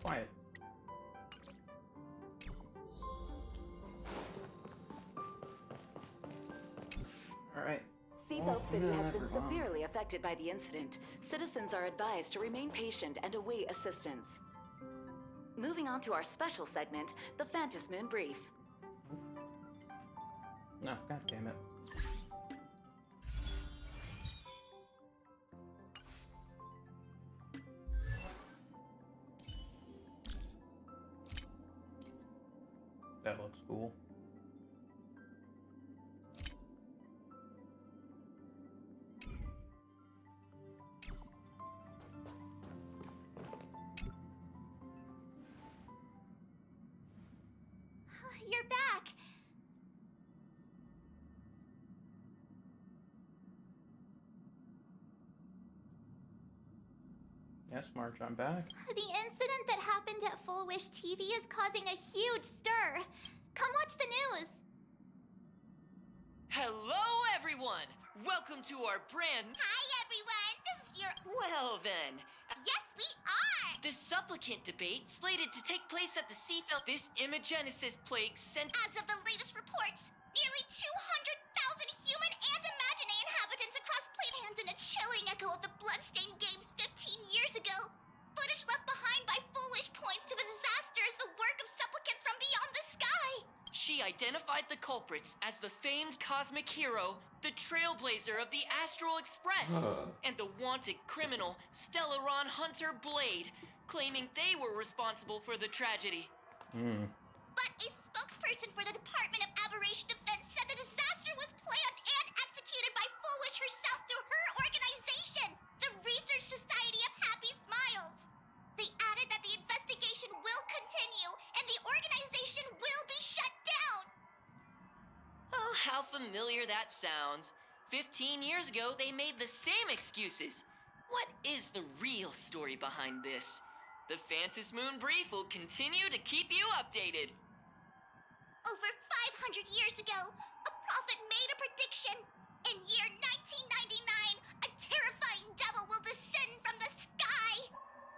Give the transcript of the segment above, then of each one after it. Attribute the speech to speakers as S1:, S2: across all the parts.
S1: quiet. Alright.
S2: Seatbelt City has been severely affected by the incident. Citizens are advised to remain patient and await assistance. Moving on to our special segment, the Phantom Moon Brief.
S1: No, god damn it. That looks cool.
S3: You're back!
S1: Yes, March, I'm back.
S3: The incident that happened at Full Wish TV is causing a huge stir. Come watch the news.
S4: Hello, everyone! Welcome to our brand...
S3: Hi, everyone. This is your...
S4: Well, then.
S3: Yes, we are!
S4: The supplicant debate slated to take place at the Seafeld. This Imogenesis plague sent...
S3: As of the latest reports, nearly 200,000 human and Imaginae inhabitants across Plate Hands in a chilling echo of the Bloodstained Games 15 years ago. Footage left behind by Full Wish points to the disaster as the work of supplicants from beyond the sky.
S4: She identified the culprits as the famed cosmic hero, the trailblazer of the Astral Express, and the wanted criminal, Stellaron Hunter Blade, claiming they were responsible for the tragedy.
S3: But a spokesperson for the Department of Aberration Defense said the disaster was planned and executed by Full Wish herself through her organization, the Research Society of Happy Smiles. They added that the investigation will continue and the organization will be shut down.
S4: Oh, how familiar that sounds. 15 years ago, they made the same excuses. What is the real story behind this? The Phantom Moon Brief will continue to keep you updated.
S3: Over 500 years ago, a prophet made a prediction. In year 1999, a terrifying devil will descend from the sky.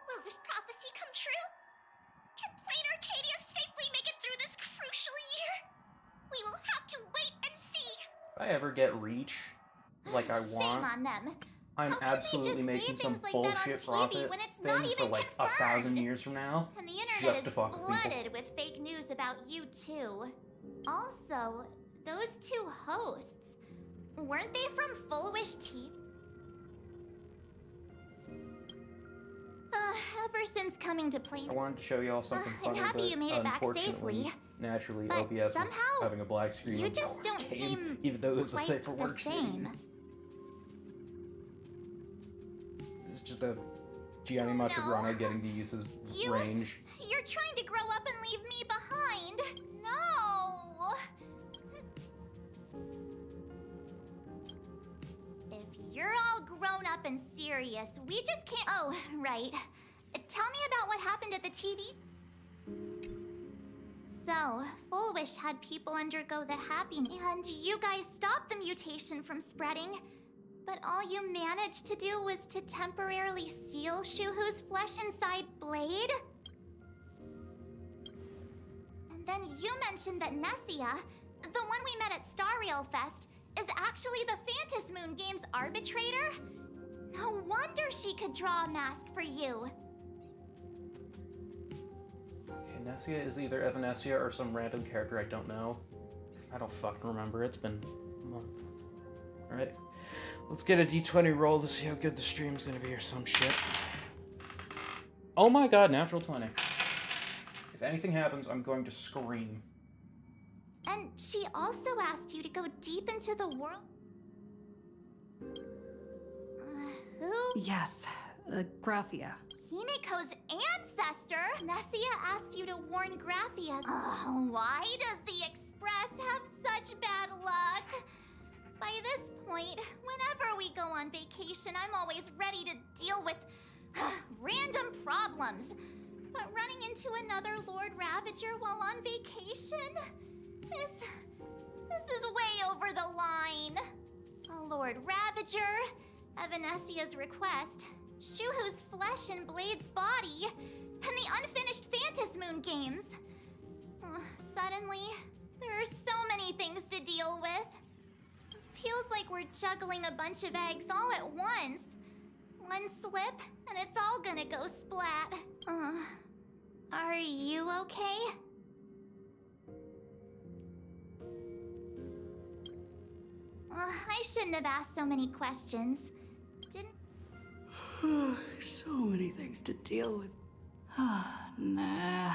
S3: Will this prophecy come true? Can Plane Arcadia safely make it through this crucial year? We will have to wait and see.
S1: If I ever get reach, like I want,
S3: Shame on them.
S1: I'm
S3: How can they
S1: absolutely
S3: just
S1: making
S3: say
S1: some
S3: things like that on
S1: bullshit
S3: TV
S1: profit
S3: when it's not
S1: thing
S3: even
S1: for like
S3: confirmed?
S1: 1,000 years from now,
S3: And the internet
S1: just
S3: is
S1: to fuck with people.
S3: flooded with fake news about you too. Also, those two hosts, weren't they from Full Wish TV? Ever since coming to Plane,
S1: I wanted to show y'all something
S3: I'm
S1: funny,
S3: happy
S1: but
S3: you made it back
S1: unfortunately,
S3: safely.
S1: naturally,
S3: But
S1: OBS was
S3: somehow,
S1: having a black screen
S3: you
S1: on
S3: just
S1: the
S3: don't
S1: game,
S3: seem
S1: even though it was a
S3: quite
S1: safe for
S3: the
S1: work
S3: same.
S1: scene. It's just a Gianni Matrograno getting to use his range.
S3: You're trying to grow up and leave me behind. No. If you're all grown up and serious, we just can't. Oh, right. Tell me about what happened at the TV. So, Full Wish had people undergo the happy, and you guys stopped the mutation from spreading. But all you managed to do was to temporarily seal Shuhu's flesh inside Blade? And then you mentioned that Nessia, the one we met at Starrail Fest, is actually the Phantom Moon Games arbitrator? No wonder she could draw a mask for you.
S1: Okay, Nessia is either Evanescia or some random character I don't know. I don't fucking remember. It's been a month. Alright. Let's get a d20 roll to see how good the stream's gonna be or some shit. Oh my god, natural 20. If anything happens, I'm going to scream.
S3: And she also asked you to go deep into the world. Who?
S5: Yes, Graphia.
S3: Himiko's ancestor? Nessia asked you to warn Graphia. Why does the Express have such bad luck? By this point, whenever we go on vacation, I'm always ready to deal with random problems. But running into another Lord Ravager while on vacation? This is way over the line. Lord Ravager, Evanessia's request, Shuhu's flesh and Blade's body, and the unfinished Phantom Moon games. Suddenly, there are so many things to deal with. Feels like we're juggling a bunch of eggs all at once. One slip, and it's all gonna go splat. Are you okay? I shouldn't have asked so many questions. Didn't...
S5: So many things to deal with. Nah.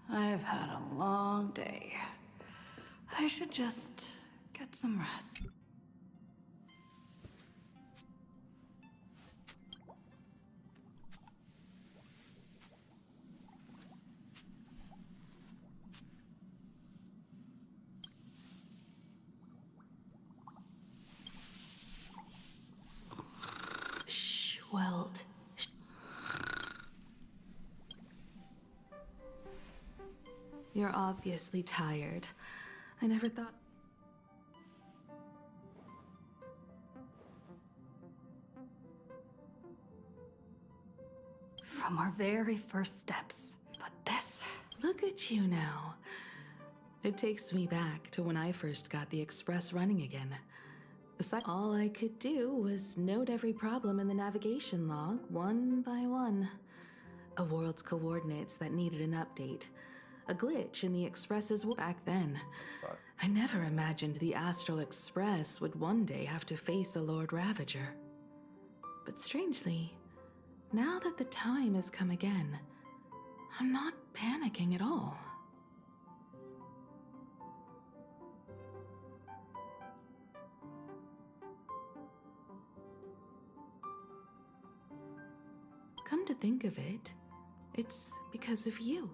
S5: I've had a long day. I should just get some rest.
S2: Weld.
S6: You're obviously tired. I never thought...
S5: From our very first steps. But this...
S6: Look at you now. It takes me back to when I first got the Express running again. Besides, all I could do was note every problem in the navigation log, one by one. A world's coordinates that needed an update. A glitch in the Express's back then.
S1: Fuck.
S6: I never imagined the Astral Express would one day have to face a Lord Ravager. But strangely, now that the time has come again, I'm not panicking at all. Come to think of it, it's because of you.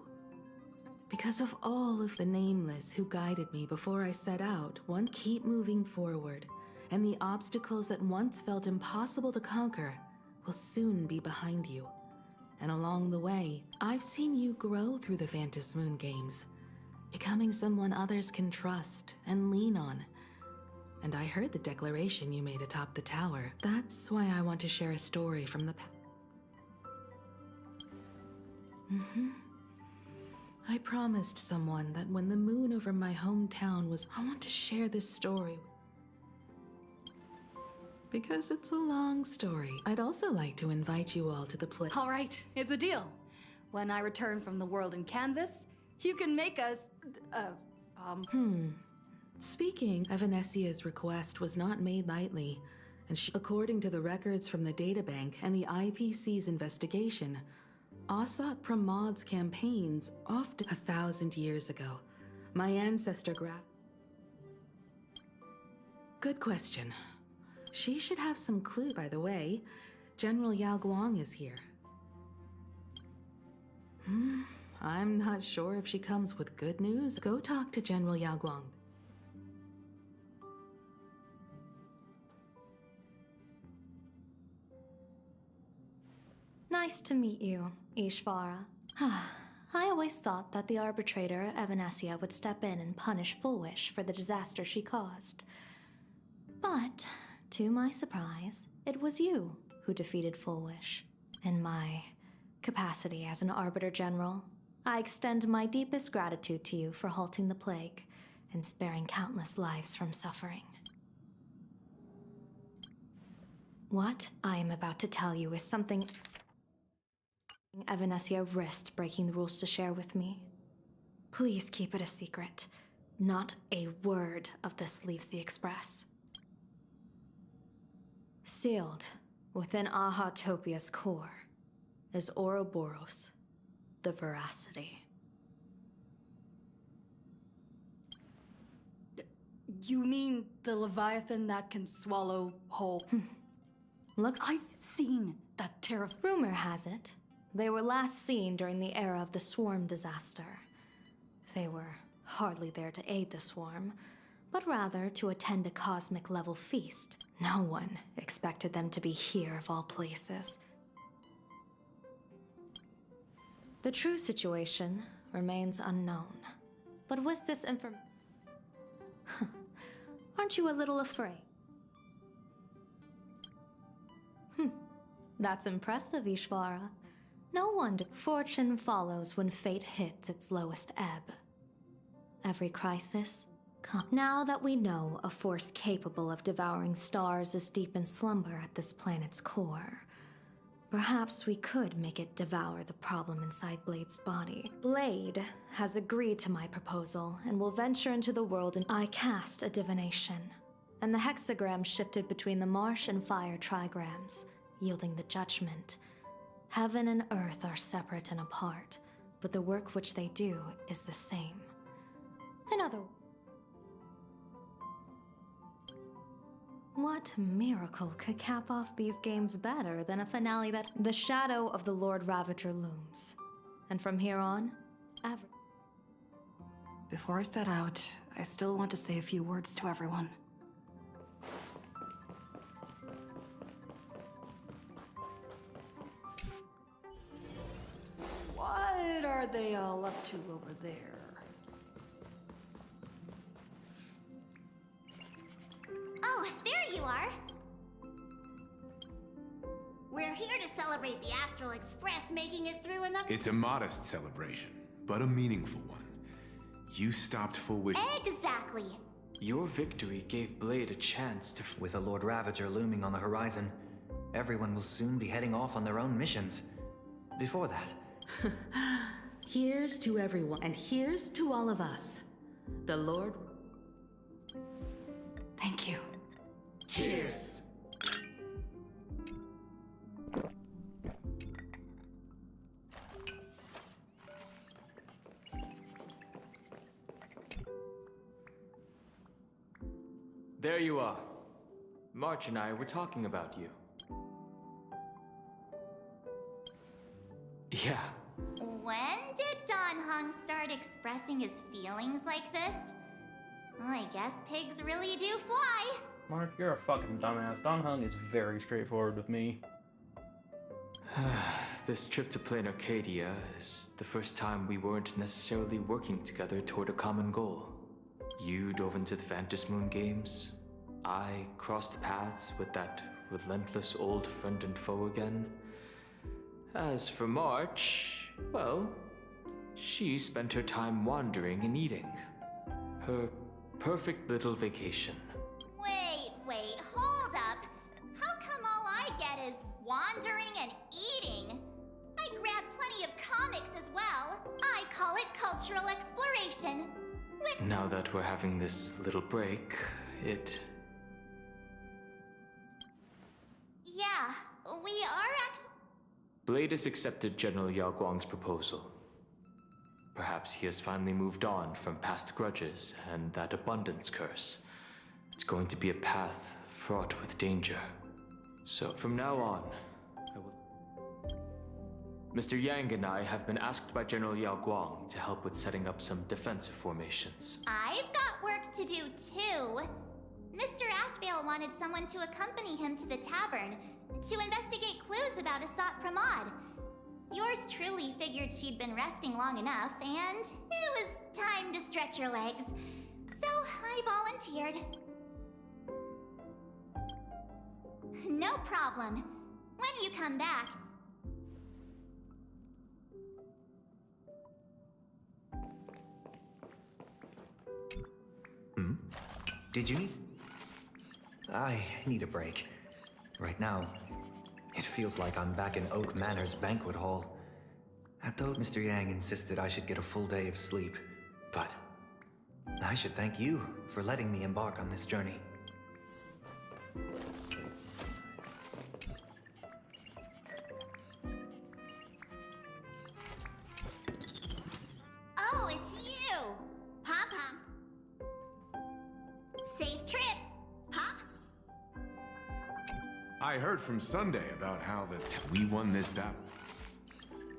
S6: Because of all of the nameless who guided me before I set out, one keep moving forward, and the obstacles that once felt impossible to conquer will soon be behind you. And along the way, I've seen you grow through the Phantom Moon games, becoming someone others can trust and lean on. And I heard the declaration you made atop the tower. That's why I want to share a story from the past. I promised someone that when the moon over my hometown was, I want to share this story. Because it's a long story. I'd also like to invite you all to the play.
S5: All right, it's a deal. When I return from the world in Canvas, you can make us...
S6: Speaking, Evanesia's request was not made lightly, and according to the records from the databank and the IPC's investigation, Asat Pramod's campaigns often 1,000 years ago. My ancestor Good question. She should have some clue, by the way. General Yao Guang is here. I'm not sure if she comes with good news. Go talk to General Yao Guang.
S7: Nice to meet you, Ishvara. I always thought that the arbitrator, Evanesia, would step in and punish Fullwish for the disaster she caused. But, to my surprise, it was you who defeated Fullwish. In my capacity as an Arbiter General, I extend my deepest gratitude to you for halting the plague and sparing countless lives from suffering. What I am about to tell you is something Evanesia risked breaking the rules to share with me. Please keep it a secret. Not a word of this leaves the Express. Sealed within Ahatopia's core is Ouroboros, the Veracity.
S5: You mean the Leviathan that can swallow whole?
S7: Looks
S5: I've seen that terrifying...
S7: Rumor has it, they were last seen during the era of the Swarm disaster. They were hardly there to aid the Swarm, but rather to attend a cosmic-level feast. No one expected them to be here of all places. The true situation remains unknown. But with this information... Aren't you a little afraid? That's impressive, Ishvara. No wonder fortune follows when fate hits its lowest ebb. Every crisis comes. Now that we know a force capable of devouring stars is deep in slumber at this planet's core, perhaps we could make it devour the problem inside Blade's body. Blade has agreed to my proposal and will venture into the world, and I cast a divination. And the hexagram shifted between the marsh and fire trigrams, yielding the judgment. Heaven and earth are separate and apart, but the work which they do is the same. In other words, what miracle could cap off these games better than a finale that the shadow of the Lord Ravager looms? And from here on,
S5: Before I set out, I still want to say a few words to everyone. What are they all up to over there?
S3: Oh, there you are. We're here to celebrate the Astral Express making it through another...
S8: It's a modest celebration, but a meaningful one. You stopped Full Wish.
S3: Exactly.
S9: Your victory gave Blade a chance to...
S10: With a Lord Ravager looming on the horizon, everyone will soon be heading off on their own missions. Before that...
S6: Here's to everyone, and here's to all of us. The Lord...
S5: Thank you.
S6: Cheers!
S9: There you are. March and I were talking about you. Yeah.
S3: When did Dan Heng start expressing his feelings like this? I guess pigs really do fly.
S1: Mark, you're a fucking dumbass. Dong Hung is very straightforward with me.
S9: This trip to Plain Arcadia is the first time we weren't necessarily working together toward a common goal. You dove into the Phantom Moon games. I crossed paths with that relentless old friend and foe again. As for March, well, she spent her time wandering and eating. Her perfect little vacation.
S3: Wait, hold up. How come all I get is wandering and eating? I grab plenty of comics as well. I call it cultural exploration.
S9: Now that we're having this little break,
S3: Yeah, we are actually...
S9: Blade has accepted General Yao Guang's proposal. Perhaps he has finally moved on from past grudges and that abundance curse. It's going to be a path fraught with danger. So from now on, Mr. Yang and I have been asked by General Yao Guang to help with setting up some defensive formations.
S3: I've got work to do too. Mr. Ashvale wanted someone to accompany him to the tavern to investigate clues about Asat Pramod. Yours truly figured she'd been resting long enough, and it was time to stretch her legs. So I volunteered. No problem. When you come back...
S10: Did you? I need a break. Right now, it feels like I'm back in Oak Manor's banquet hall. I thought Mr. Yang insisted I should get a full day of sleep, but I should thank you for letting me embark on this journey.
S3: Oh, it's you! Pop-Pop. Safe trip, Pop.
S8: I heard from Sunday about how we won this battle.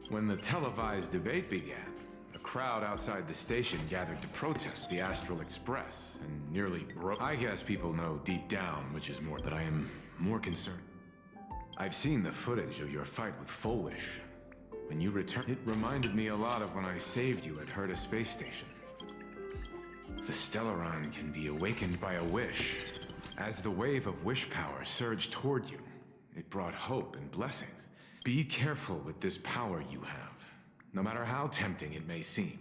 S8: When the televised debate began, a crowd outside the station gathered to protest the Astral Express and nearly broke. I guess people know deep down which is more, but I am more concerned. I've seen the footage of your fight with Full Wish. When you returned, it reminded me a lot of when I saved you at Herta Space Station. The Stellaron can be awakened by a wish. As the wave of wish power surged toward you, it brought hope and blessings. Be careful with this power you have, no matter how tempting it may seem.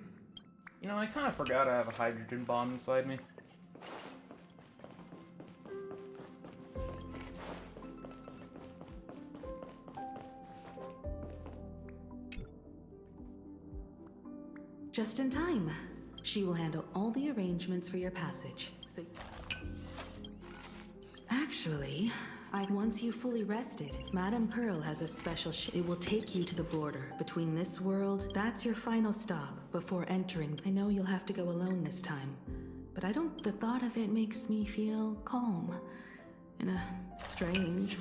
S1: You know, I kind of forgot I have a hydrogen bomb inside me.
S6: Just in time. She will handle all the arrangements for your passage. So, actually, once you've fully rested, Madame Pearl has a special It will take you to the border between this world. That's your final stop before entering. I know you'll have to go alone this time, but the thought of it makes me feel calm. In a strange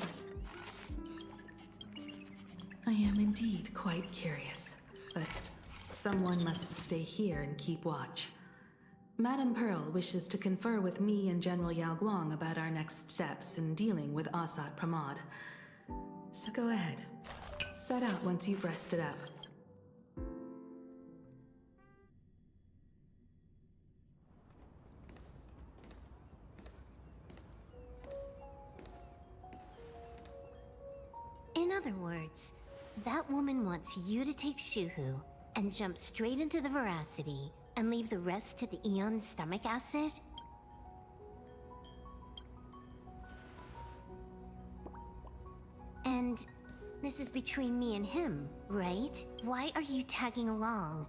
S6: I am indeed quite curious, but someone must stay here and keep watch. Madame Pearl wishes to confer with me and General Yao Guang about our next steps in dealing with Asat Pramod. So go ahead. Set out once you've rested up.
S11: In other words, that woman wants you to take Shuhu and jump straight into the Veracity and leave the rest to the Aeon's stomach acid? And this is between me and him, right? Why are you tagging along?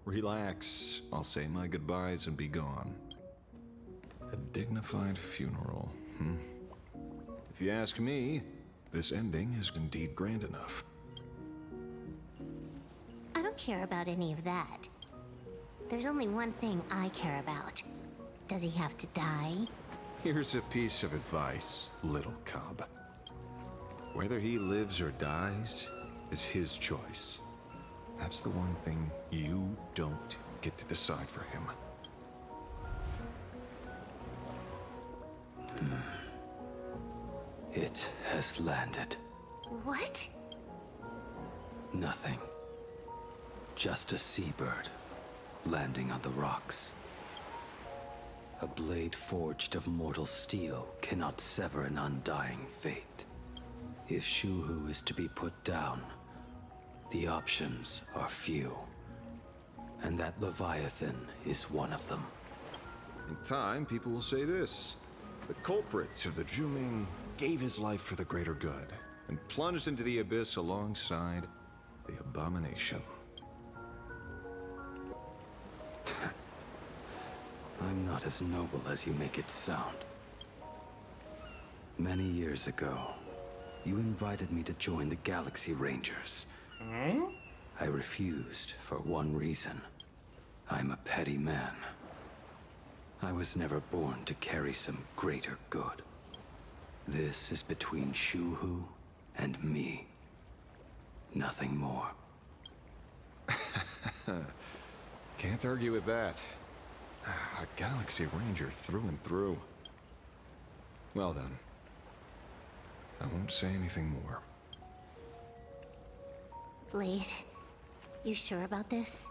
S12: Relax. I'll say my goodbyes and be gone. A dignified funeral, If you ask me, this ending is indeed grand enough.
S11: I don't care about any of that. There's only one thing I care about. Does he have to die?
S12: Here's a piece of advice, little cub. Whether he lives or dies is his choice. That's the one thing you don't get to decide for him.
S13: It has landed.
S11: What?
S13: Nothing. Just a seabird landing on the rocks. A blade forged of mortal steel cannot sever an undying fate. If Shuhu is to be put down, the options are few. And that Leviathan is one of them.
S12: In time, people will say this. The culprit of the Zhuming gave his life for the greater good and plunged into the abyss alongside the abomination.
S13: I'm not as noble as you make it sound. Many years ago, you invited me to join the Galaxy Rangers. I refused for one reason. I'm a petty man. I was never born to carry some greater good. This is between Shuhu and me. Nothing more.
S12: Can't argue with that. A Galaxy Ranger through and through. Well then, I won't say anything more.
S11: Blade, you sure about this?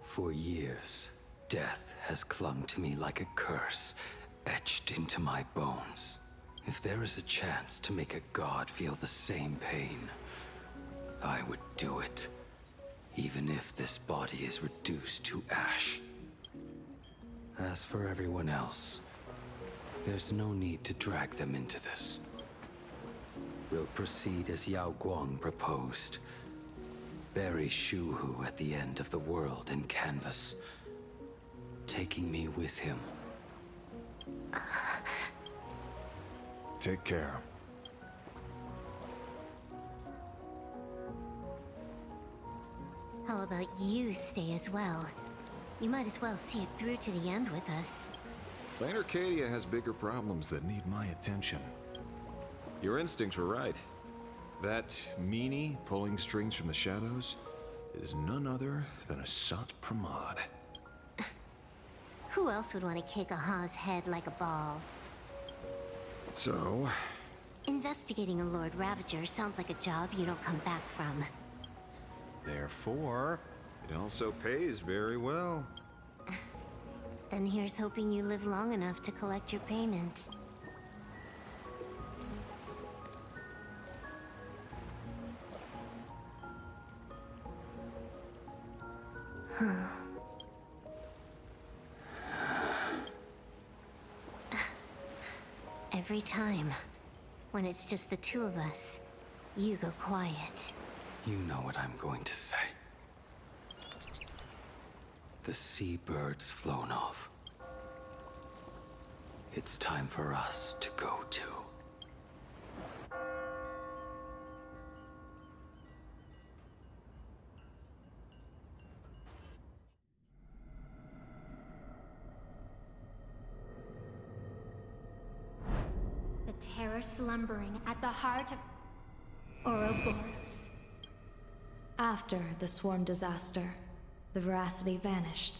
S13: For years, death has clung to me like a curse, etched into my bones. If there is a chance to make a god feel the same pain, I would do it. Even if this body is reduced to ash. As for everyone else, there's no need to drag them into this. We'll proceed as Yao Guang proposed. Bury Shuhu at the end of the world in canvas, taking me with him.
S12: Take care.
S11: How about you stay as well? You might as well see it through to the end with us.
S12: Plain Arcadia has bigger problems that need my attention. Your instincts were right. That meanie pulling strings from the shadows is none other than Asat Pramod.
S11: Who else would want to kick a Ha's head like a ball?
S12: So...
S11: Investigating a Lord Ravager sounds like a job you don't come back from.
S12: Therefore, it also pays very well.
S11: Then here's hoping you live long enough to collect your payment. every time. When it's just the two of us, you go quiet.
S13: You know what I'm going to say. The seabird's flown off. It's time for us to go too.
S3: The terror slumbering at the heart of Ouroboros.
S7: After the swarm disaster, the Veracity vanished,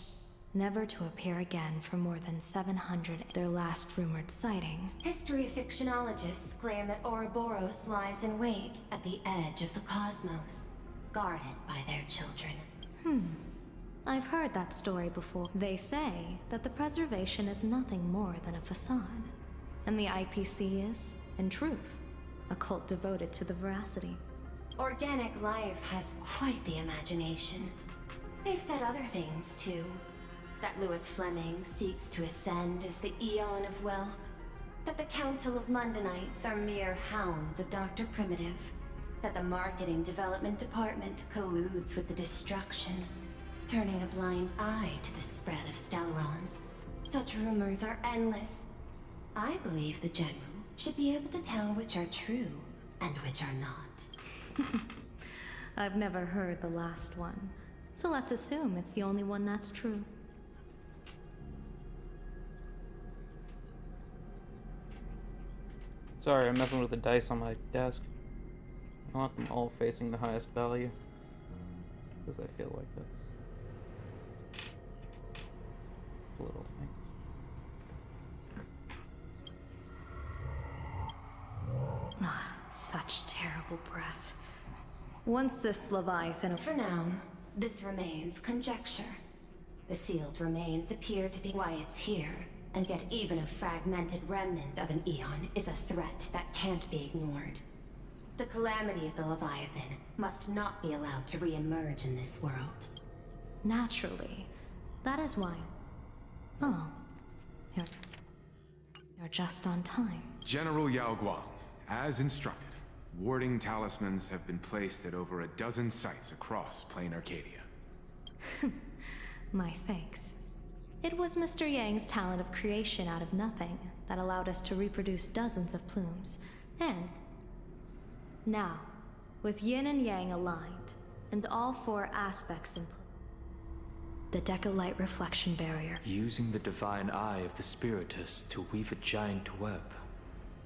S7: never to appear again for more than 700, their last rumored sighting.
S14: History fictionologists claim that Ouroboros lies in wait at the edge of the cosmos, guarded by their children.
S7: I've heard that story before. They say that the preservation is nothing more than a facade, and the IPC is, in truth, a cult devoted to the Veracity.
S14: Organic life has quite the imagination. They've said other things, too. That Louis Fleming seeks to ascend as the Eon of Wealth. That the Council of Mundanites are mere hounds of Dr. Primitive. That the Marketing Development Department colludes with the destruction, turning a blind eye to the spread of Stellaron's. Such rumors are endless. I believe the General should be able to tell which are true and which are not.
S7: I've never heard the last one, so let's assume it's the only one that's true.
S1: Sorry, I'm messing with the dice on my desk. I want them all facing the highest value, because I feel like that. Little thing.
S7: Such terrible breath. Once this Leviathan...
S14: For now, this remains conjecture. The sealed remains appear to be why it's here, and yet even a fragmented remnant of an Eon is a threat that can't be ignored. The calamity of the Leviathan must not be allowed to re-emerge in this world.
S7: Naturally. That is why... Oh. You're just on time.
S8: General Yao Guang, as instructed, warding talismans have been placed at over a dozen sites across Plain Arcadia.
S7: My thanks. It was Mr. Yang's talent of creation out of nothing that allowed us to reproduce dozens of plumes. And now, with yin and yang aligned, and all four aspects in the Decalight reflection barrier.
S9: Using the divine eye of the Spiritus to weave a giant web.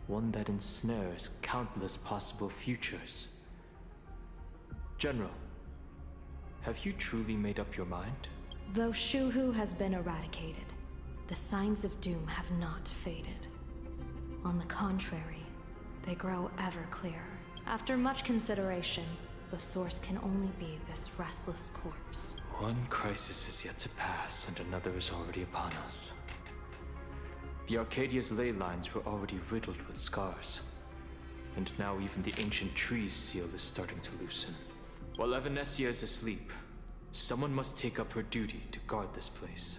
S9: One that ensnares countless possible futures. General, have you truly made up your mind?
S7: Though Shuhu has been eradicated, the signs of doom have not faded. On the contrary, they grow ever clearer. After much consideration, the source can only be this restless corpse.
S9: One crisis is yet to pass, and another is already upon us. The Arcadia's ley lines were already riddled with scars. And now even the ancient tree's seal is starting to loosen. While Evanesia is asleep, someone must take up her duty to guard this place.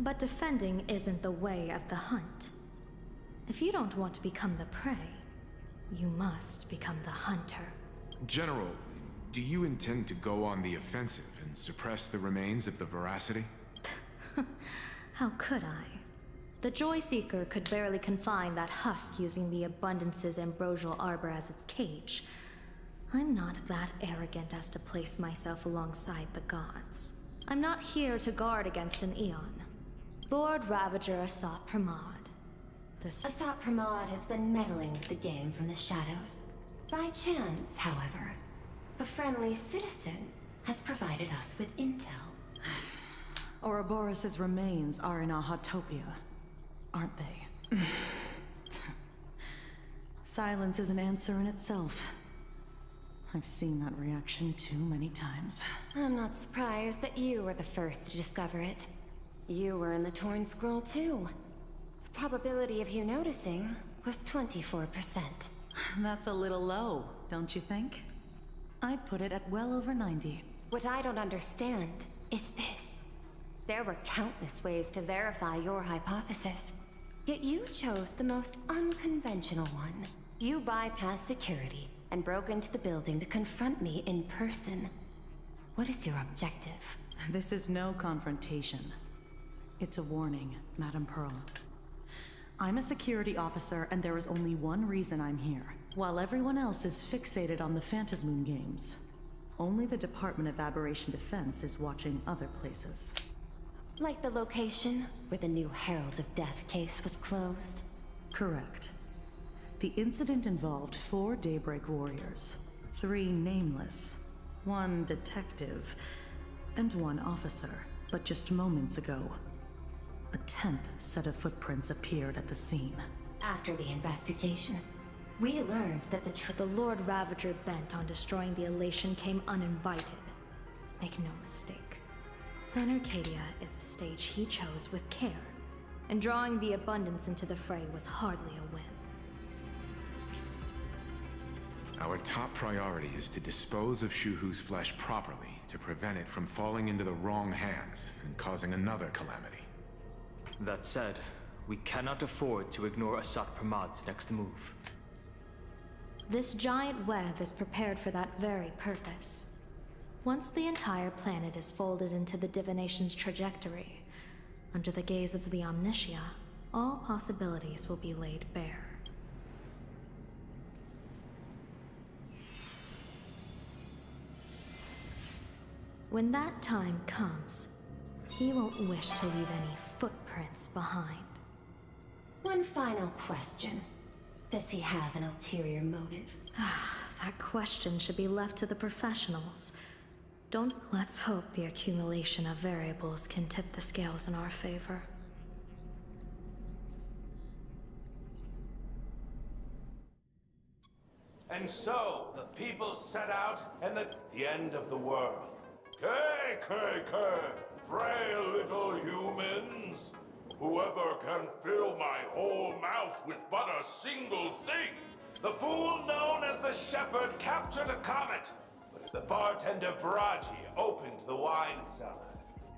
S7: But defending isn't the way of the hunt. If you don't want to become the prey, you must become the hunter.
S8: General, do you intend to go on the offensive and suppress the remains of the Veracity?
S7: How could I? The Joy Seeker could barely confine that husk using the Abundance's ambrosial arbor as its cage. I'm not that arrogant as to place myself alongside the gods. I'm not here to guard against an Eon. Lord Ravager Asat Pramad.
S14: Asat Pramad has been meddling with the game from the shadows. By chance, however, a friendly citizen has provided us with intel.
S5: Ouroboros' remains are in Ahatopia, aren't they? Silence is an answer in itself. I've seen that reaction too many times.
S14: I'm not surprised that you were the first to discover it. You were in the Torn Scroll too. The probability of you noticing was 24%.
S5: That's a little low, don't you think? I'd put it at well over 90.
S14: What I don't understand is this. There were countless ways to verify your hypothesis. Yet you chose the most unconventional one. You bypassed security and broke into the building to confront me in person. What is your objective?
S15: This is no confrontation. It's a warning, Madame Pearl. I'm a security officer, and there is only one reason I'm here. While everyone else is fixated on the Phantasmoon games, only the Department of Aberration Defense is watching other places.
S14: Like the location where the new Herald of Death case was closed?
S15: Correct. The incident involved 4 Daybreak warriors, 3 nameless, 1 detective, and 1 officer. But just moments ago, a 10th set of footprints appeared at the scene.
S14: After the investigation, we learned that
S7: the Lord Ravager bent on destroying the Elation came uninvited. Make no mistake. Plan Arcadia is a stage he chose with care, and drawing the Abundance into the fray was hardly a whim.
S8: Our top priority is to dispose of Shuhu's flesh properly to prevent it from falling into the wrong hands and causing another calamity.
S9: That said, we cannot afford to ignore Asat Pramad's next move.
S7: This giant web is prepared for that very purpose. Once the entire planet is folded into the divination's trajectory, under the gaze of the Omnitia, all possibilities will be laid bare. When that time comes, he won't wish to leave any footprints behind.
S14: One final question. Does he have an ulterior motive?
S7: That question should be left to the professionals. Let's hope the accumulation of variables can tip the scales in our favor.
S16: And so, the people set out, and the end of the world. Frail little humans! Whoever can fill my whole mouth with but a single thing! The fool known as the Shepherd captured a comet, but the bartender Baraji opened the wine cellar.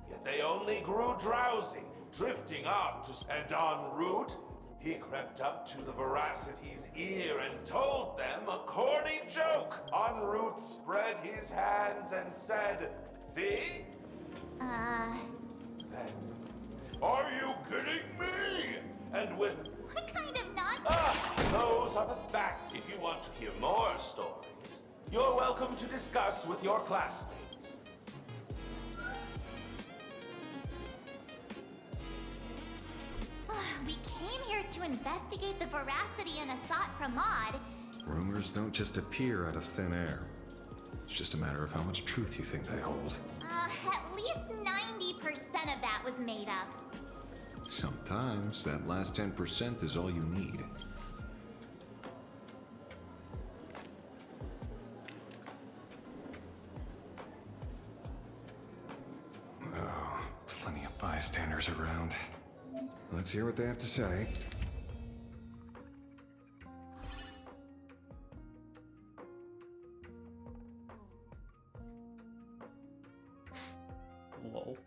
S16: Yet they only grew drowsy, drifting off to... And en route, he crept up to the Veracity's ear and told them a corny joke. En route spread his hands and said, "See? Are you kidding me?" And with...
S3: What kind of nonsense?
S16: Those are the facts. If you want to hear more stories, you're welcome to discuss with your classmates.
S3: We came here to investigate the Veracity and Asat Pramad.
S12: Rumors don't just appear out of thin air. It's just a matter of how much truth you think they hold.
S3: At least 90% of that was made up.
S12: Sometimes that last 10% is all you need. Oh, plenty of bystanders around. Let's hear what they have to say.
S1: Lol.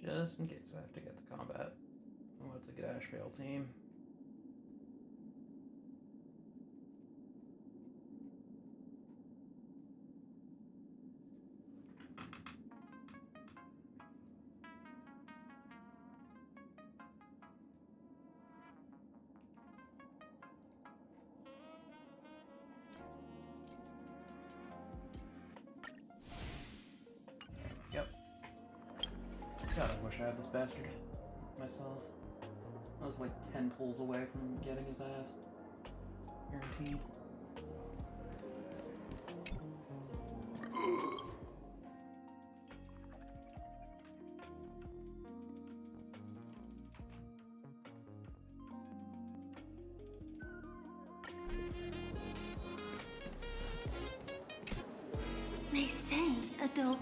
S1: Just in case I have to get to combat. What's a good Ashvale team? God, I wish I had this bastard myself. I was like 10 pulls away from getting his ass. Guaranteed.
S3: adult.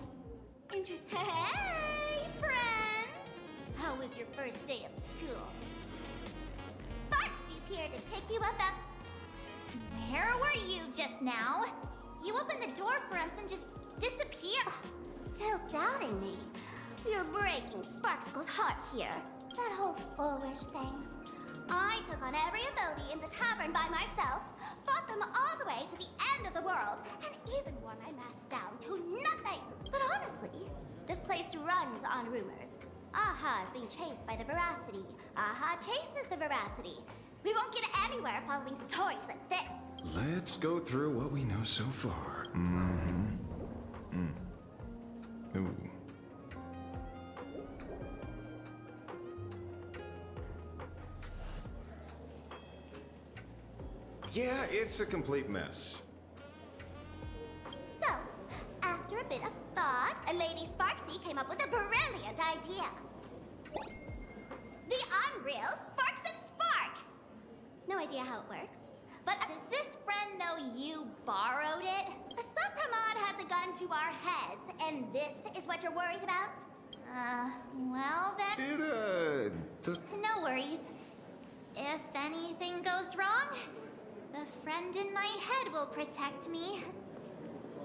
S3: Interesting. Hey, friends! How was your first day of school? Sparksy's here to pick you up. Where were you just now? You opened the door for us and just disappeared. Still doubting me? You're breaking Sparkskull's heart here. That whole foolish thing. I took on every abode in the tavern by myself, fought them all the way to the end of the world, and even wore my mask down to nothing. But honestly, this place runs on rumors. Aha is being chased by the Veracity. Aha chases the Veracity. We won't get anywhere following stories like this.
S12: Let's go through what we know so far. Ooh. Yeah, it's a complete mess.
S3: So, after a bit of thought, Lady Sparksy came up with a brilliant idea. The Unreal Sparks and Spark! No idea how it works. But does this friend know you borrowed it? A Supramod has a gun to our heads, and this is what you're worried about? Well then... No worries. If anything goes wrong, the friend in my head will protect me.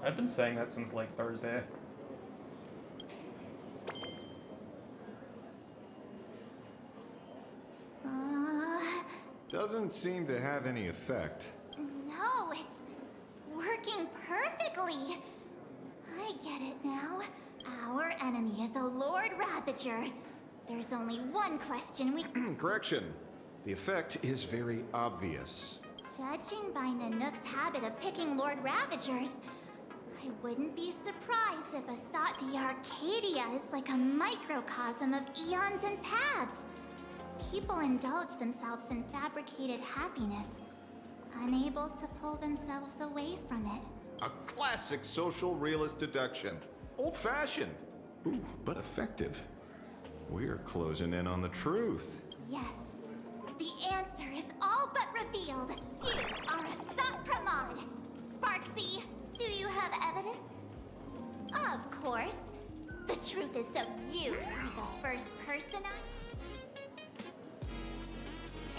S1: I've been saying that since like Thursday.
S12: Doesn't seem to have any effect.
S3: No, it's working perfectly. I get it now. Our enemy is a Lord Ravager. There's only one question we...
S12: Correction. The effect is very obvious.
S3: Judging by Nanook's habit of picking Lord Ravagers, I wouldn't be surprised if Asat the Arcadia is like a microcosm of eons and paths. People indulge themselves in fabricated happiness, unable to pull themselves away from it.
S12: A classic social realist deduction. Old-fashioned. Ooh, but effective. We're closing in on the truth.
S3: Yes. The answer is all but revealed. You are a Supramod. Sparksy, do you have evidence? Of course. The truth is so you are the first person I...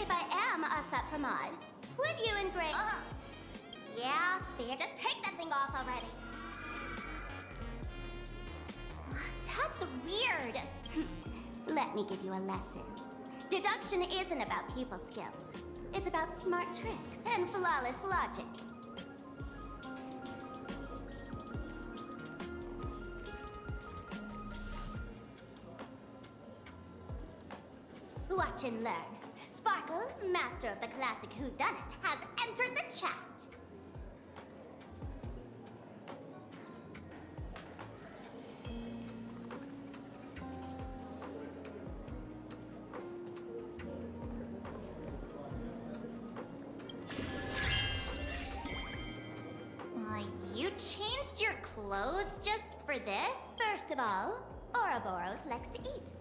S3: If I am a Supramod, would you engrave... Yeah, fair. Just take that thing off already. That's weird. Let me give you a lesson. Deduction isn't about people skills. It's about smart tricks and flawless logic. Watch and learn. Sparkle, master of the classic whodunit, has entered the chat. You changed your clothes just for this? First of all, Ouroboros likes to eat.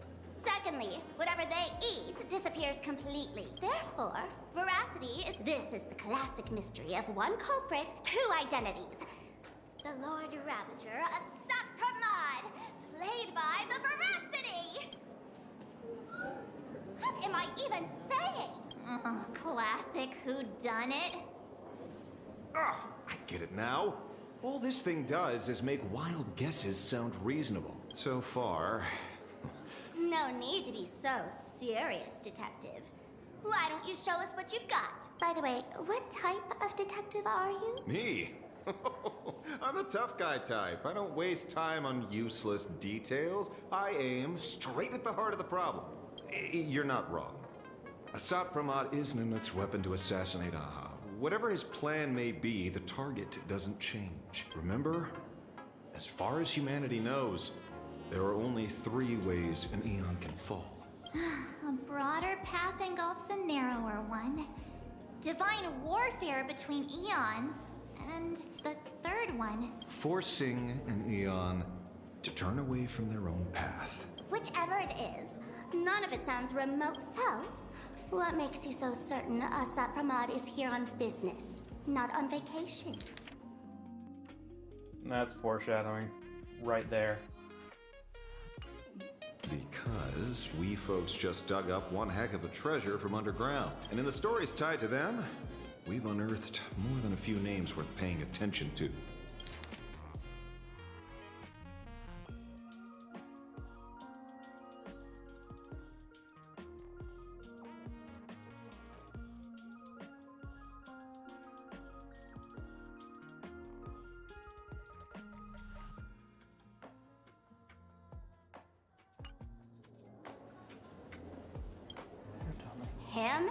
S3: Secondly, whatever they eat disappears completely. Therefore, veracity is... This is the classic mystery of one culprit, two identities. The Lord Ravager, a Supramod, played by the Veracity! What am I even saying? Classic whodunit.
S12: Ah, I get it now. All this thing does is make wild guesses sound reasonable. So far...
S3: No need to be so serious, detective. Why don't you show us what you've got? By the way, what type of detective are you?
S12: Me? I'm the tough guy type. I don't waste time on useless details. I aim straight at the heart of the problem. You're not wrong. Asat Pramod is Nanook's weapon to assassinate Aha. Whatever his plan may be, the target doesn't change. Remember? As far as humanity knows, there are only 3 ways an Eon can fall.
S3: A broader path engulfs a narrower one. Divine warfare between eons. And the third one.
S12: Forcing an Eon to turn away from their own path.
S3: Whichever it is, none of it sounds remote. So, what makes you so certain Asat Pramod is here on business, not on vacation?
S1: That's foreshadowing. right there?
S12: Because we folks just dug up one heck of a treasure from underground. And in the stories tied to them, we've unearthed more than a few names worth paying attention to.
S3: Him?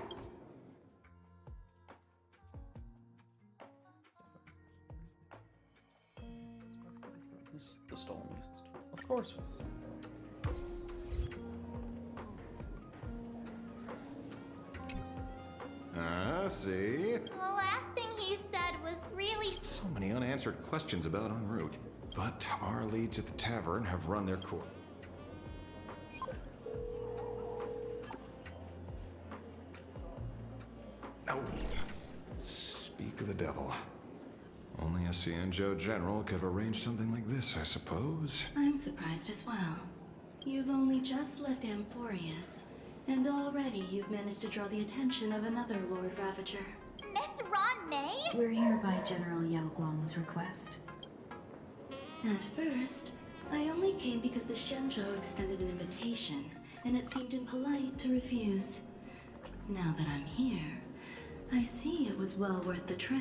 S1: This is the stolen uses. Of course we see.
S12: See?
S3: The last thing he said was really...
S12: So many unanswered questions about en route. But our leads at the tavern have run their course. Oh. Speak of the devil. Only a Cienjo general could have arranged something like this, I suppose.
S5: I'm surprised as well. You've only just left Amphorius, and already you've managed to draw the attention of another Lord Ravager.
S3: Miss Ron May?
S17: We're here by General Yao Guang's request.
S5: At first, I only came because the Shenzhou extended an invitation, and it seemed impolite to refuse. Now that I'm here, I see it was well worth the trip.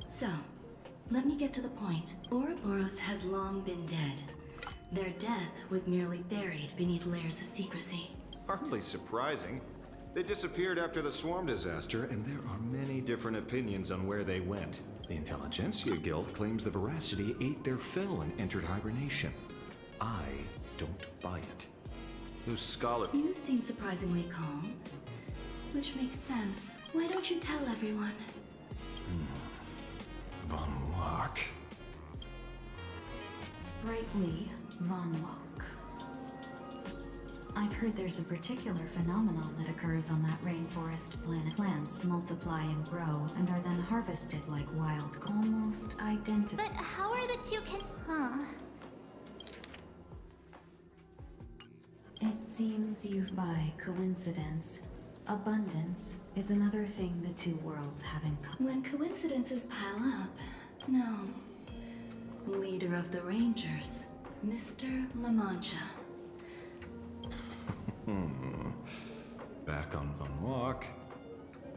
S5: So, let me get to the point. Ouroboros has long been dead. Their death was merely buried beneath layers of secrecy.
S12: Hardly surprising. They disappeared after the Swarm disaster, and there are many different opinions on where they went. The Intelligentsia Guild claims the Veracity ate their fill and entered hibernation. I don't buy it. Those scholars...
S5: You seem surprisingly calm, which makes sense. Why don't you tell everyone?
S12: Von Wach.
S17: Sprightly Von Wach. I've heard there's a particular phenomenon that occurs on that rainforest planet. Plants multiply and grow and are then harvested like wild, almost identical.
S3: But how are the two
S17: It seems you've by coincidence. Abundance is another thing the two worlds have in common.
S5: When coincidences pile up, no. Leader of the Rangers, Mr. La Mancha.
S12: Back on Von Wach,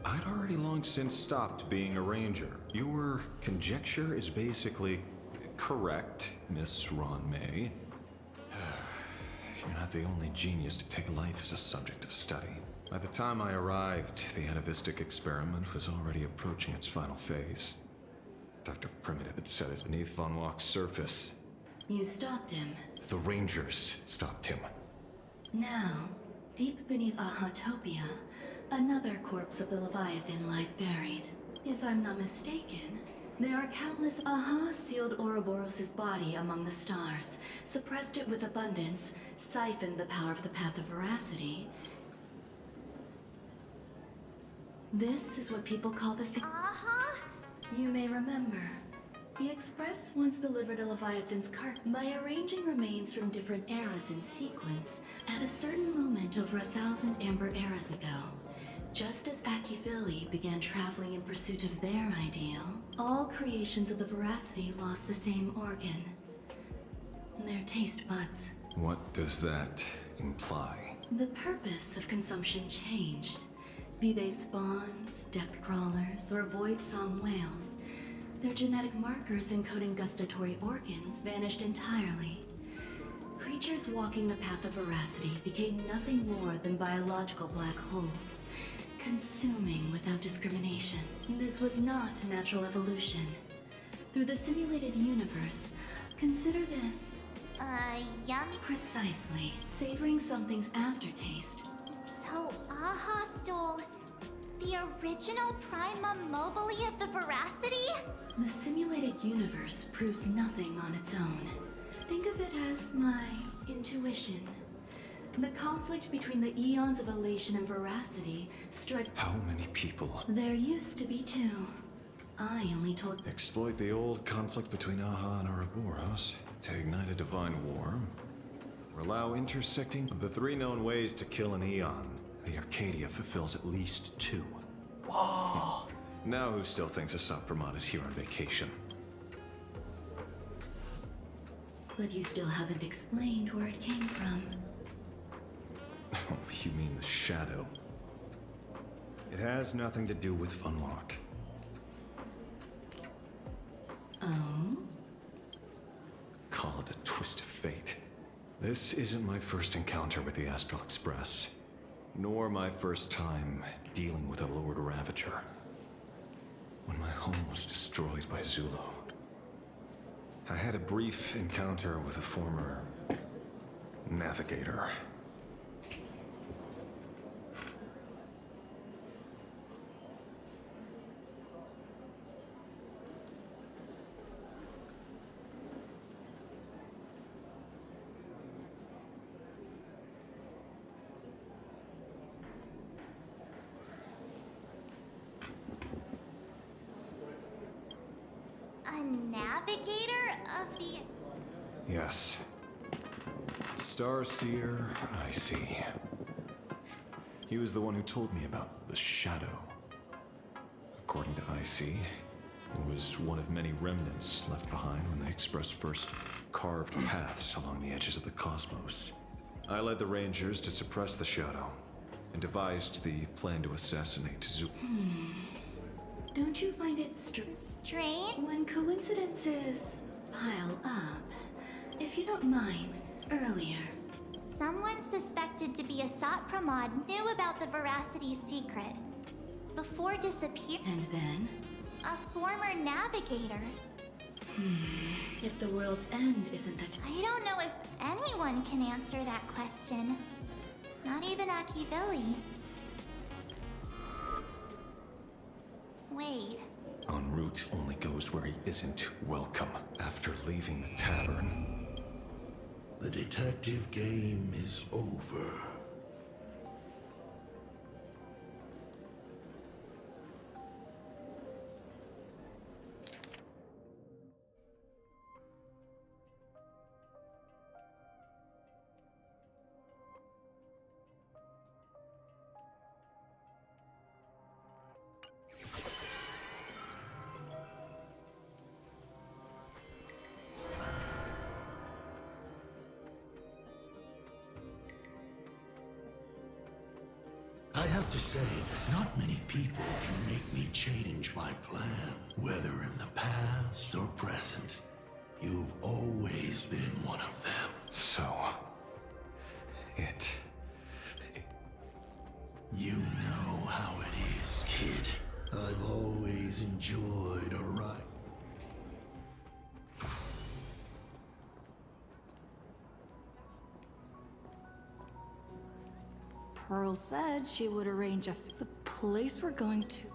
S12: I'd already long since stopped being a ranger. Your conjecture is basically correct, Miss Ron May. You're not the only genius to take life as a subject of study. By the time I arrived, the atavistic experiment was already approaching its final phase. Dr. Primitive had set us beneath Von Wach's surface.
S5: You stopped him.
S12: The Rangers stopped him.
S5: Now, deep beneath Ahatopia, another corpse of the Leviathan lies buried. If I'm not mistaken, there are countless Aha sealed Ouroboros' body among the stars, suppressed it with abundance, siphoned the power of the Path of Veracity. This is what people call the
S3: Aha!
S5: You may remember. The Express once delivered a Leviathan's cart by arranging remains from different eras in sequence at a certain moment over 1,000 Amber eras ago. Just as Akivili began traveling in pursuit of their ideal, all creations of the Veracity lost the same organ. Their taste buds.
S12: What does that imply?
S5: The purpose of consumption changed. Be they spawns, depth crawlers, or void song whales, their genetic markers encoding gustatory organs vanished entirely. Creatures walking the path of Veracity became nothing more than biological black holes, consuming without discrimination. This was not natural evolution. Through the simulated universe, consider this.
S3: Yummy.
S5: Precisely. Savoring something's aftertaste.
S3: So, Aha stole the original Prima Mobile of the Veracity?
S5: The simulated universe proves nothing on its own. Think of it as my intuition. The conflict between the eons of elation and veracity struck.
S12: How many people?
S5: There used to be two. I only told.
S12: Exploit the old conflict between Aha and Ouroboros. To ignite a divine war, or allow intersecting of the 3 known ways to kill an Eon, the Arcadia fulfills at least 2.
S1: Whoa!
S12: Now who still thinks Asat Pramod is here on vacation?
S5: But you still haven't explained where it came from.
S12: Oh, you mean the shadow? It has nothing to do with Funlock.
S5: Oh?
S12: Call it a twist of fate. This isn't my first encounter with the Astral Express, nor my first time dealing with a Lord Ravager. When my home was destroyed by Zulo, I had a brief encounter with a former navigator.
S3: A navigator of the...
S12: Yes. Starseer, I see. He was the one who told me about the Shadow. According to IC, it was one of many remnants left behind when the Express first carved paths along the edges of the cosmos. I led the Rangers to suppress the Shadow, and devised the plan to assassinate Zu...
S5: Don't you find it
S3: strange?
S5: When coincidences pile up, if you don't mind, earlier.
S3: Someone suspected to be Asat Pramod knew about the Veracity secret. Before disappearing.
S5: And then?
S3: A former navigator.
S5: If the world's end isn't that...
S3: I don't know if anyone can answer that question. Not even Akivili. Wait.
S12: En route only goes where he isn't welcome after leaving the tavern.
S18: The detective game is over. I have to say, not many people can make me change my plan, whether in the past or present. You've always been one of them.
S12: So...
S18: You know how it is, kid. I've always enjoyed a ride.
S17: Pearl said she would arrange the place we're going to.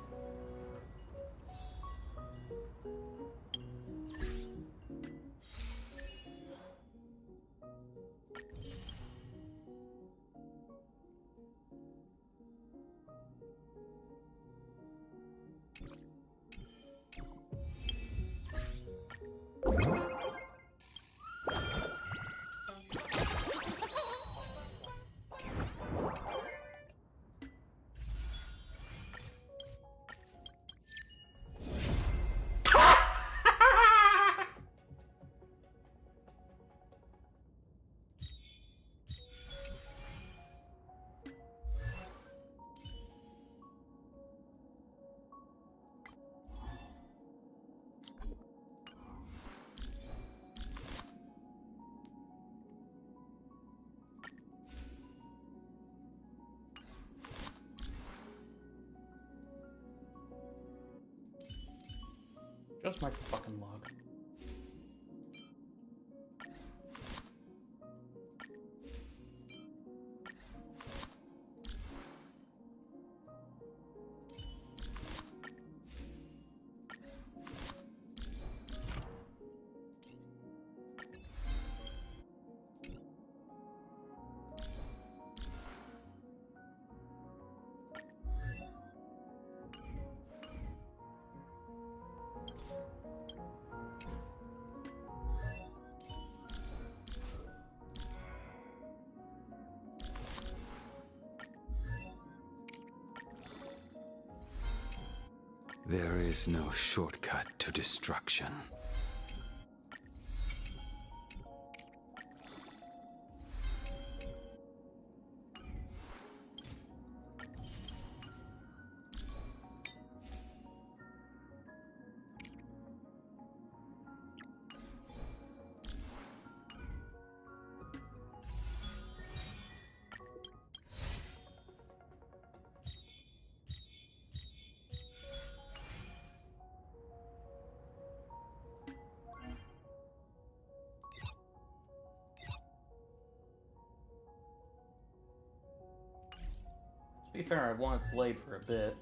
S1: Just my fucking log.
S13: There is no shortcut to destruction.
S1: To be fair, I've wanted Blade for a bit.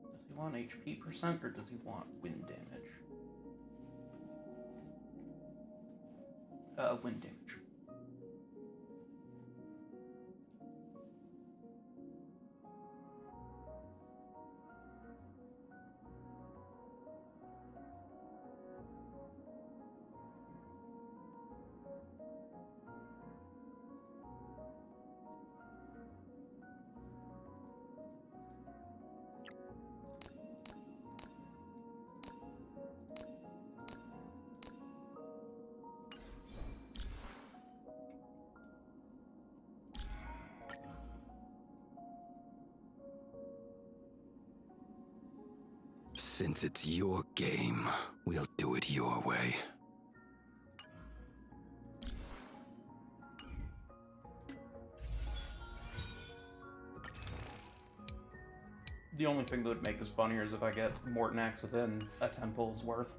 S1: Does he want HP percent or does he want wind damage? Wind damage.
S13: Since it's your game, we'll do it your way.
S1: The only thing that would make this funnier is if I get Mortanax within a 10 pulls worth.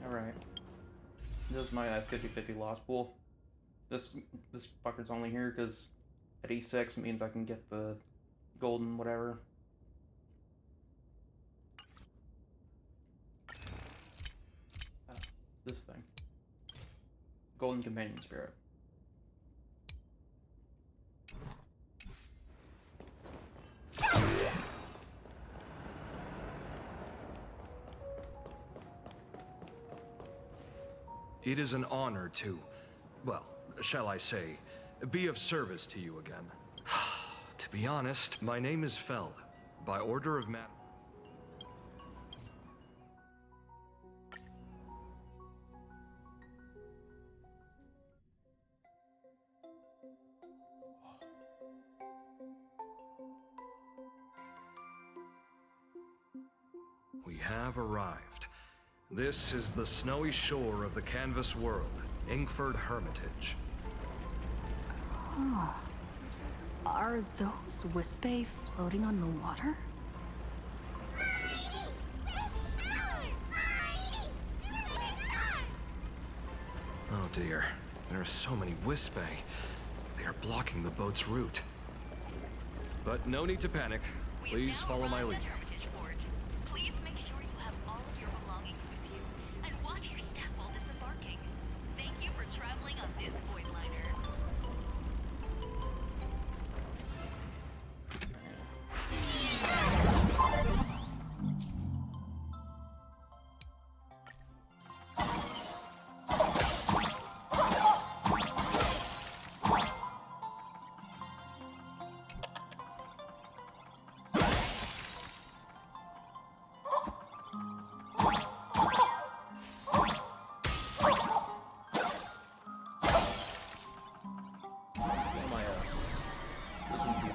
S1: Alright. This is my 50-50 loss pool. This fucker's only here because at E6 means I can get the golden whatever. This thing. Golden Companion Spirit.
S19: It is an honor to, well, shall I say, be of service to you again. To be honest, my name is Feld, by order of Madam. We have arrived. This is the snowy shore of the Canvas World, Inkford Hermitage.
S7: Oh. Are those Wispe floating on the water?
S19: Oh dear, there are so many Wispe. They are blocking the boat's route. But no need to panic. Please follow my lead.
S2: Please make sure you have all of your belongings with you, and watch your step while disembarking. Thank you for traveling on this void liner.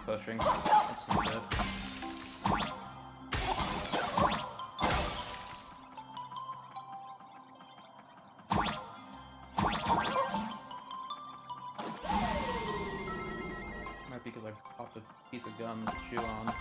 S1: Pushing. That's not good. Might be because I popped a piece of gum to chew on.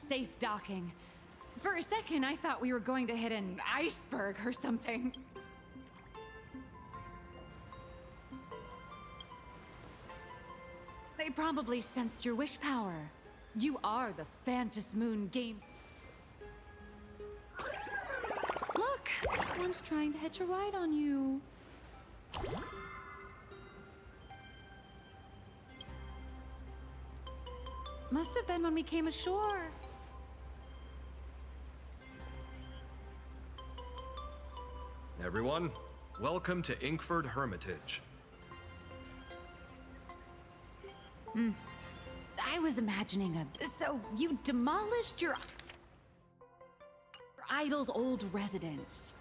S20: safe docking. For a second, I thought we were going to hit an iceberg or something. They probably sensed your wish power. You are the Fantas Moon game. Look, one's trying to hitch a ride on you. Must have been when we came ashore.
S19: Everyone, welcome to Inkford Hermitage.
S20: I was imagining so you demolished your idol's old residence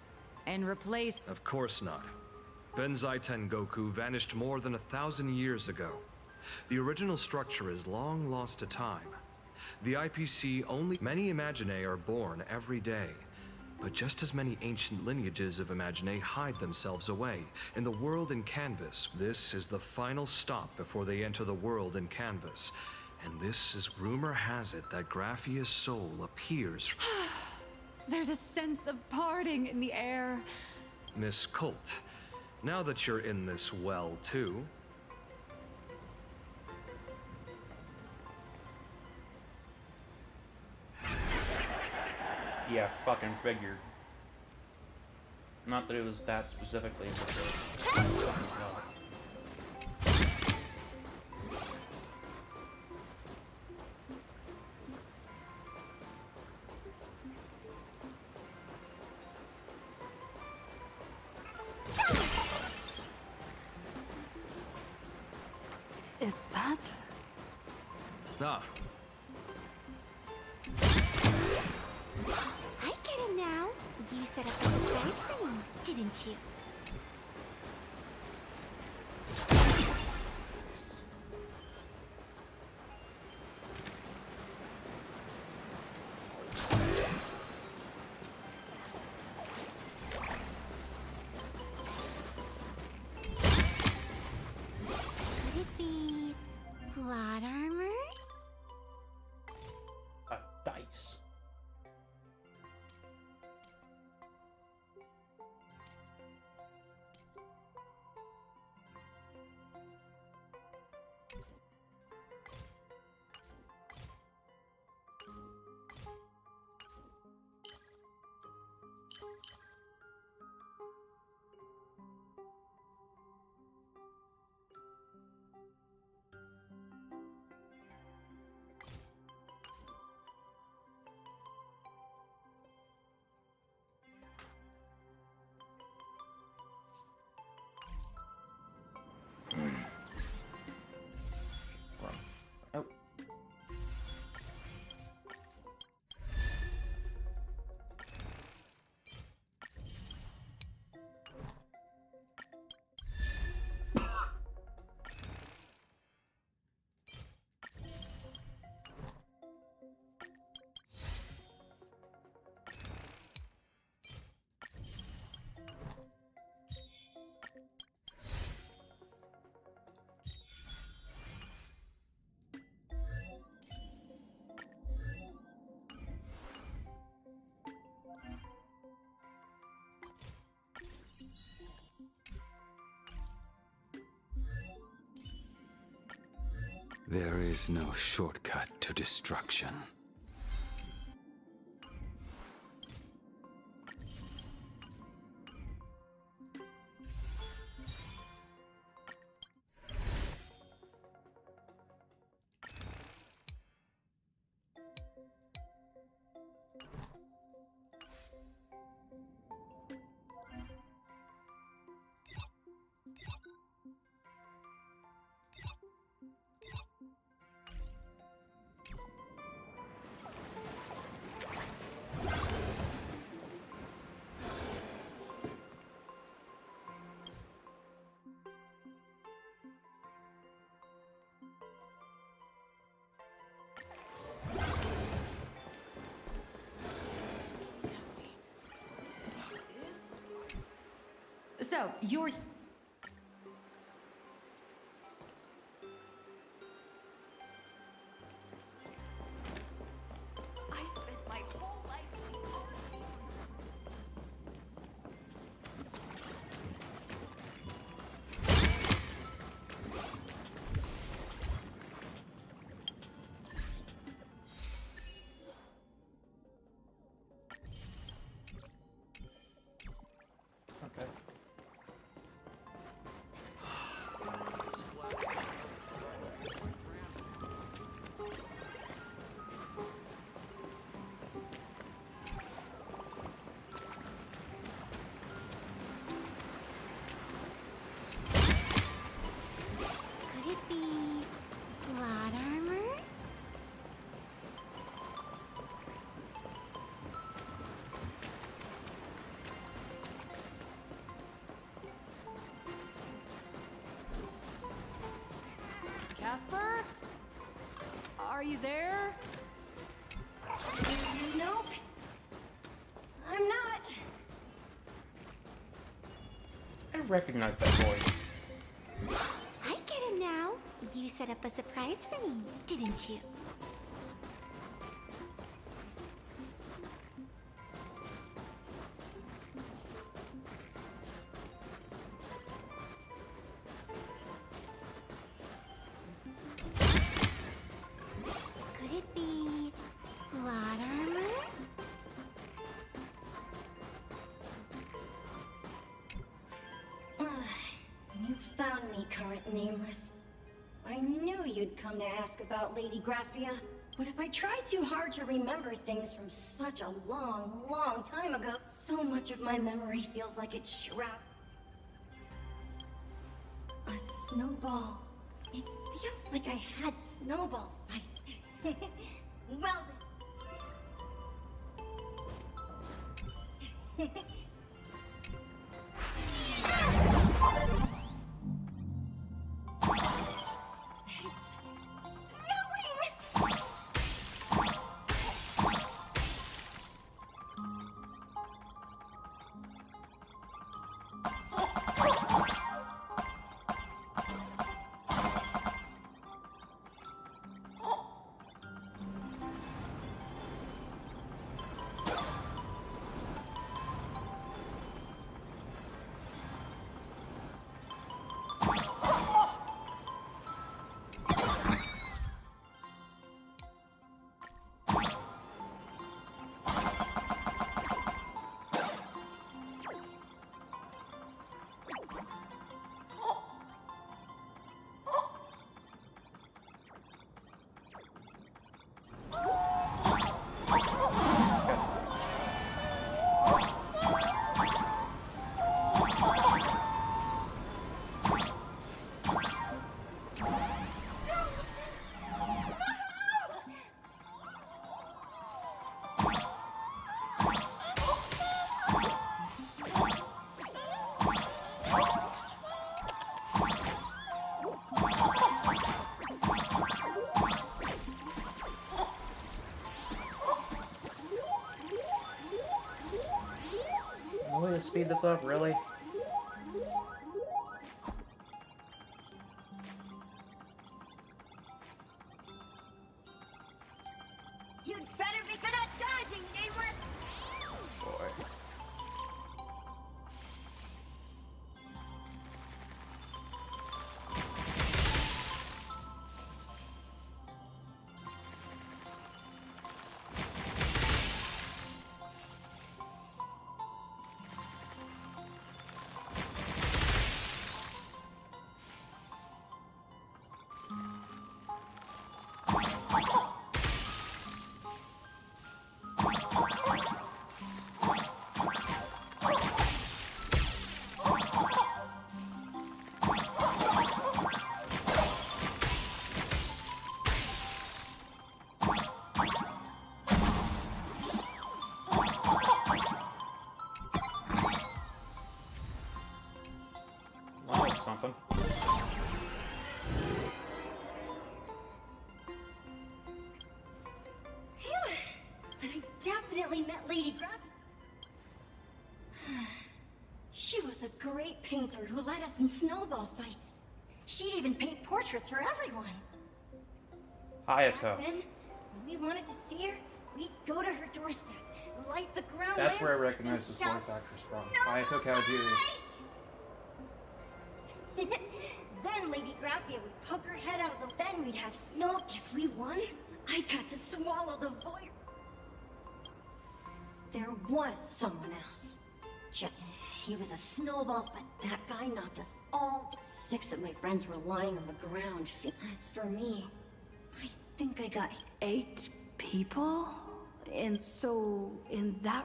S20: and replaced...
S19: Of course not. Benzai Tengoku vanished more than 1,000 years ago. The original structure is long lost to time. The IPC only... Many Imaginae are born every day, but just as many ancient lineages of Imaginae hide themselves away in the world in Canvas. This is the final stop before they enter the world in Canvas. And this is, rumor has it, that Graphia's soul appears...
S20: There's a sense of parting in the air.
S19: Miss Colt, now that you're in this well, too...
S1: Yeah, fucking figured. Not that it was that specifically, but fucking God.
S20: Is that...
S19: Ah.
S11: I get it now. You set up a surprise for me, didn't you? Could it be plot armor?
S1: A dice. Oh.
S13: There is no shortcut to destruction.
S20: So, you're...
S15: I
S20: Jasper? Are you there?
S14: Nope. I'm not.
S1: I recognize that voice.
S11: I get it now. You set up a surprise for me, didn't you? Could it be plot armor?
S14: You found me, current nameless. I knew you'd come to ask about Lady Graphia, but if I tried too hard to remember things from such a long, long time ago, so much of my memory feels like it's shrouded. A snowball. It feels like I had snowball fights. Well then.
S1: No way to speed this up, really?
S14: You'd better be good at dodging, nameless!
S1: Boy. Something.
S14: Phew. But I definitely met Lady Grab. She was a great painter who led us in snowball fights. She'd even paint portraits for everyone.
S1: Hayato.
S14: Then, when we wanted to see her, we'd go to her doorstep, light the ground
S1: That's where I
S14: lamps,
S1: recognize
S14: and
S1: this
S14: shout,
S1: voice actress from. Hayato Kawajiri.
S14: Then Lady Graphia would poke her head out of the... Then we'd have snow. If we won, I got to swallow the void. There was someone else. He was a snowball, but that guy knocked us all. 6 of my friends were lying on the ground. As for me, I think I got
S6: 8 people? And so, in that...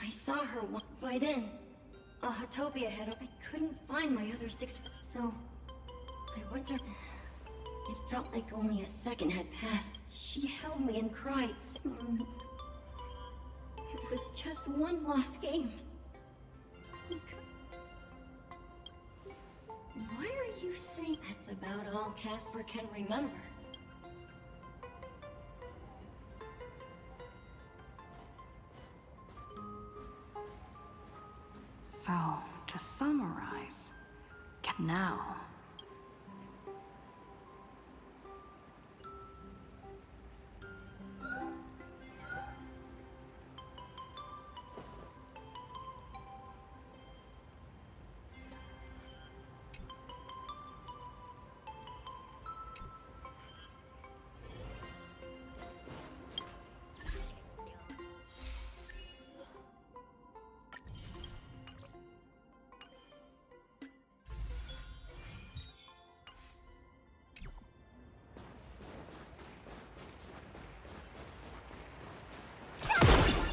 S14: I saw her by then. Hatopia had... I couldn't find my other 6, so... I went to... It felt like only a second had passed. She held me and cried. It was just one lost game. Why are you saying that's a about all Casper can remember.
S21: So, to summarize, now.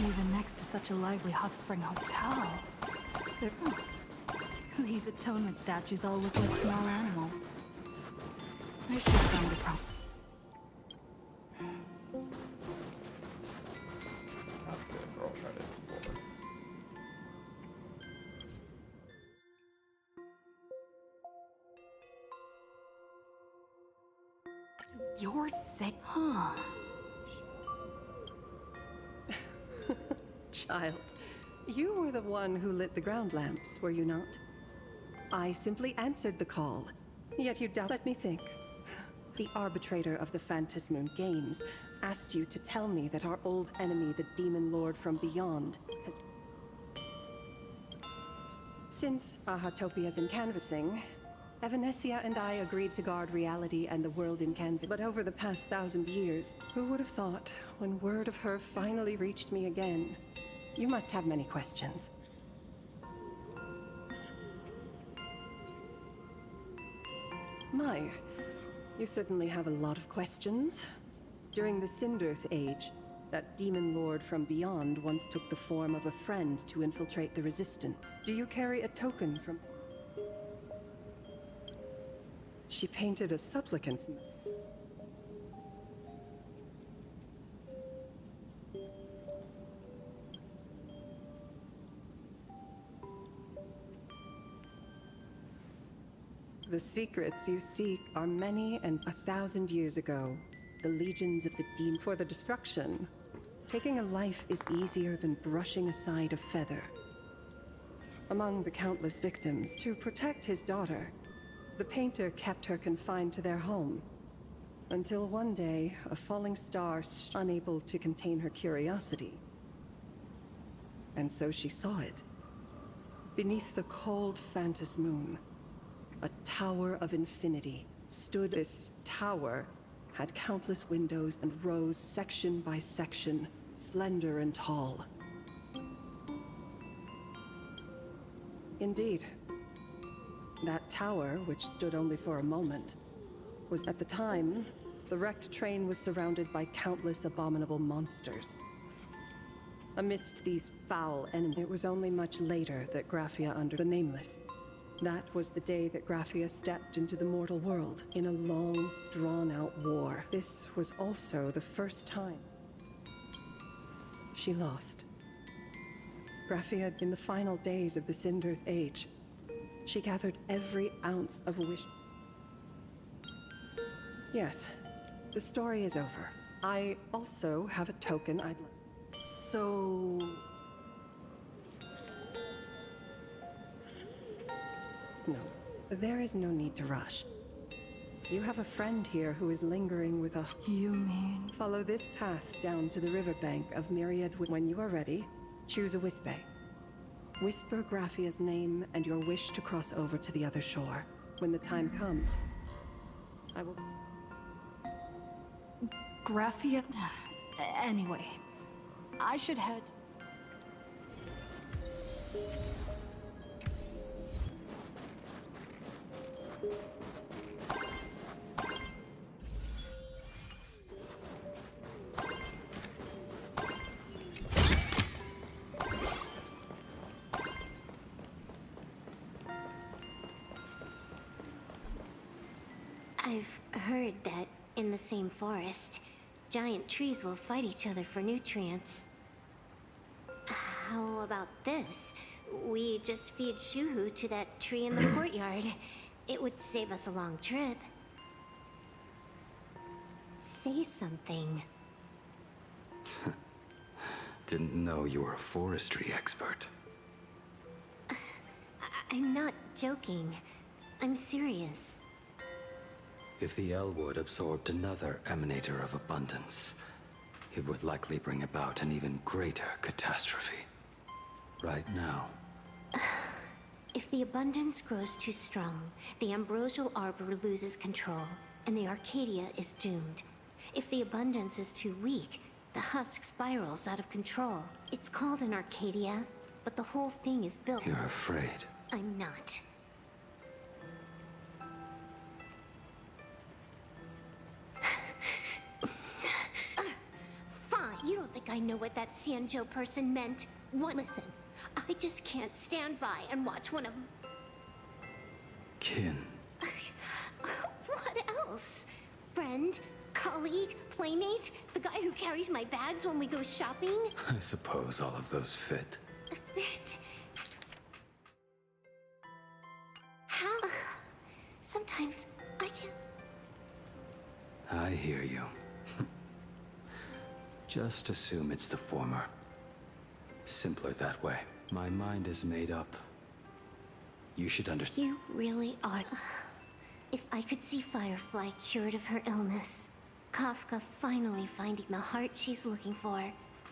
S21: Even next to such a lively hot spring hotel. These atonement statues all look like small animals. I should have found a problem.
S1: Girl tried to explore.
S21: You're sick, huh?
S22: Child, you were the one who lit the ground lamps, were you not? I simply answered the call, yet you doubt. Let me think. The arbitrator of the Phantasmoon Games asked you to tell me that our old enemy, the Demon Lord from Beyond, has... Since Ahatopia's in canvassing, Evanescia and I agreed to guard reality and the world in canvas. But over the past 1,000 years, who would have thought, when word of her finally reached me again? You must have many questions. My, you certainly have a lot of questions. During the Sindirth Age, that demon lord from beyond once took the form of a friend to infiltrate the Resistance. Do you carry a token from... She painted a supplicant's... The secrets you seek are many, and 1,000 years ago, the legions of the demon for the destruction. Taking a life is easier than brushing aside a feather. Among the countless victims, to protect his daughter, the painter kept her confined to their home. Until one day, a falling star, unable to contain her curiosity. And so she saw it. Beneath the cold Phantasmoon, a tower of infinity stood. This tower had countless windows and rose section by section, slender and tall. Indeed, that tower, which stood only for a moment, was at the time, the wrecked train was surrounded by countless abominable monsters. Amidst these foul enemies, it was only much later that Graphia under the Nameless. That was the day that Graphia stepped into the mortal world in a long, drawn-out war. This was also the first time she lost. Graphia, in the final days of the Sindirth Age, she gathered every ounce of wish. Yes, the story is over. I also have a token I'd like. So... No, there is no need to rush. You have a friend here who is lingering with a...
S21: You mean?
S22: Follow this path down to the riverbank of Myriad. When you are ready, choose a Wispe. Whisper Graphia's name and your wish to cross over to the other shore. When the time comes, I will...
S21: Graphia? Anyway, I should head...
S11: I've heard that in the same forest, giant trees will fight each other for nutrients. How about this? We just feed Shuhu to that tree in the courtyard. It would save us a long trip. Say something.
S13: Didn't know you were a forestry expert.
S11: I'm not joking. I'm serious.
S13: If the Elwood absorbed another emanator of abundance, it would likely bring about an even greater catastrophe. Right now.
S11: If the abundance grows too strong, the ambrosial arbor loses control, and the Arcadia is doomed. If the abundance is too weak, the husk spirals out of control. It's called an Arcadia, but the whole thing is built...
S13: You're afraid.
S11: I'm not. Fine, you don't think I know what that Xianzhou person meant? Listen, I just can't stand by and watch one of...
S13: Kin.
S11: What else? Friend? Colleague? Playmate? The guy who carries my bags when we go shopping?
S13: I suppose all of those fit.
S11: Fit? How? Sometimes I can't...
S13: I hear you. Just assume it's the former. Simpler that way. My mind is made up. You should understand.
S11: You really are... If I could see Firefly cured of her illness, Kafka finally finding the heart she's looking for,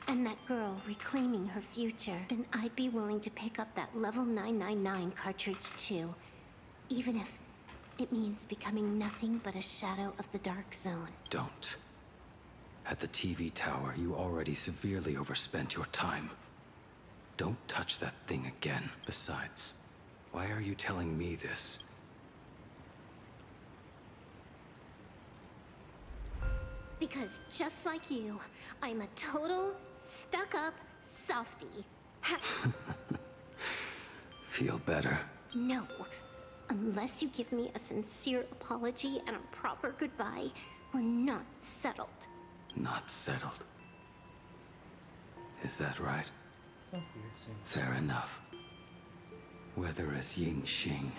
S11: and that girl reclaiming her future, then I'd be willing to pick up that level 999 cartridge too. Even if it means becoming nothing but a shadow of the Dark Zone.
S13: Don't. At the TV tower, you already severely overspent your time. Don't touch that thing again. Besides, why are you telling me this?
S11: Because just like you, I'm a total, stuck-up softie.
S13: Feel better?
S11: No. Unless you give me a sincere apology and a proper goodbye, we're not settled.
S13: Not settled. Is that right? Fair enough. Whether as Ying Xing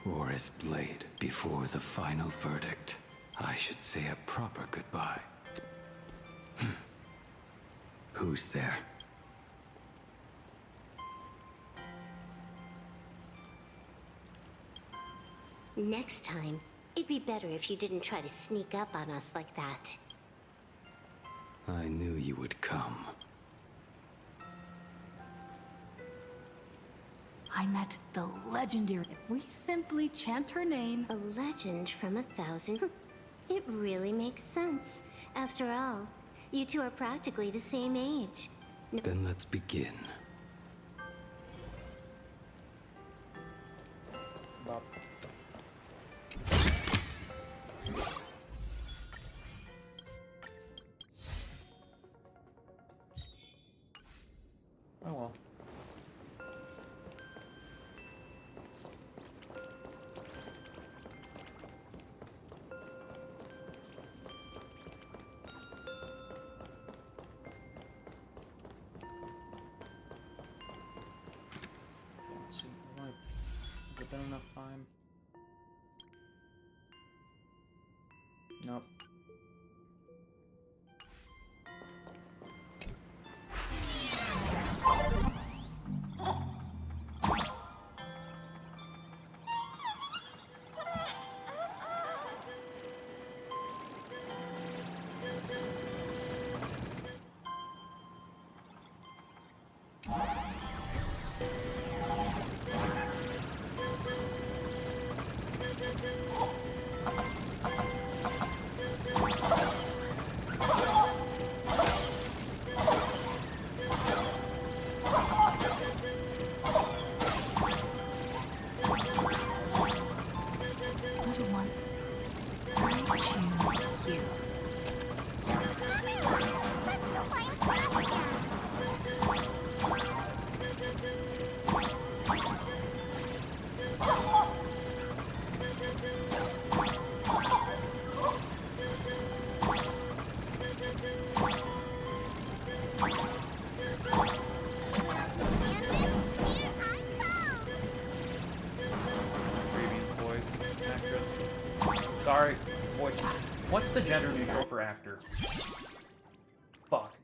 S13: or as Blade, before the final verdict, I should say a proper goodbye. Who's there?
S11: Next time, it'd be better if you didn't try to sneak up on us like that.
S13: I knew you would come.
S21: I met the legendary. If we simply chant her name...
S11: A legend from 1,000... It really makes sense. After all, you two are practically the same age.
S13: Then let's begin.
S1: Bob. Oh well. Has it been enough time? Nope. Sorry, voice. What's the gender neutral for actor? Fuck.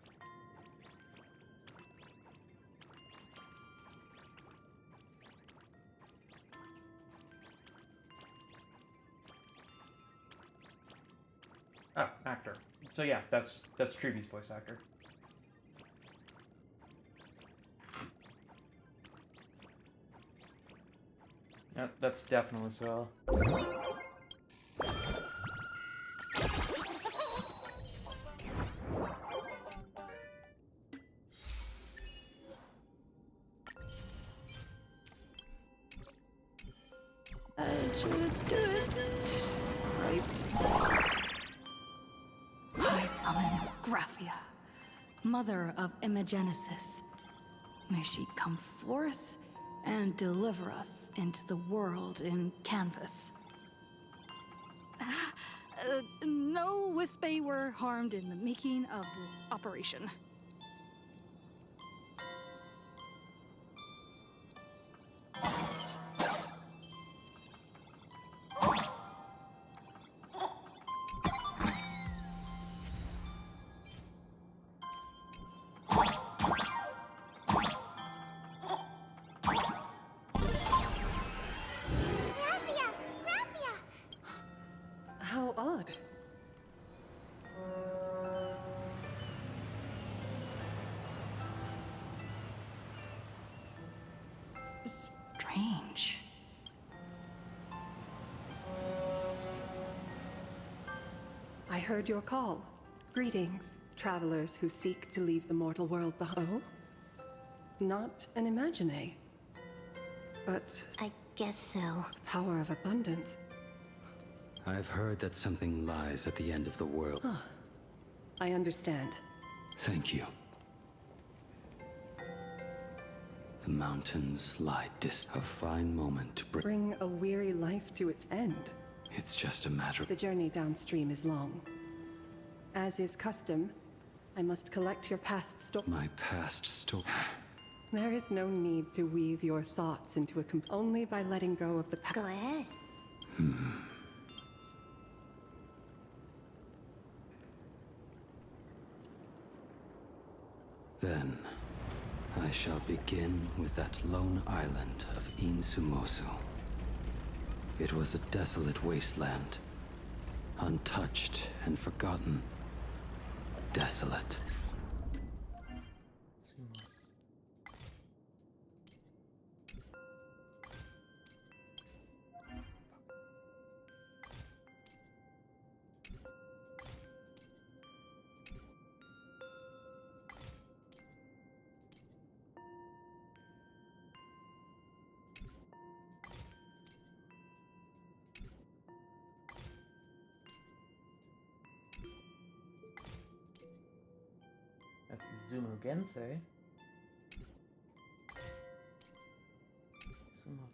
S1: Oh, actor. So yeah, that's Treeby's voice actor. Yep, that's definitely so.
S21: I should do it right. I summon Graphia, mother of Imogenesis. May she come forth and deliver us into the world in canvas. No Wispe were harmed in the making of this operation.
S22: How odd.
S21: Strange.
S22: I heard your call. Greetings, travelers who seek to leave the mortal world behind. Oh? Not an Imagine. But...
S11: I guess so.
S22: Power of abundance.
S13: I've heard that something lies at the end of the world.
S22: Huh. I understand.
S13: Thank you. The mountains lie distant. A fine moment to
S22: Bring a weary life to its end.
S13: It's just a matter of...
S22: The journey downstream is long. As is custom, I must collect your past story.
S13: My past story.
S22: There is no need to weave your thoughts into a only by letting go of the past.
S11: Go ahead.
S13: Then, I shall begin with that lone island of Insumosu. It was a desolate wasteland, untouched and forgotten. Desolate.
S1: That's Izumo Gensei. Izumo.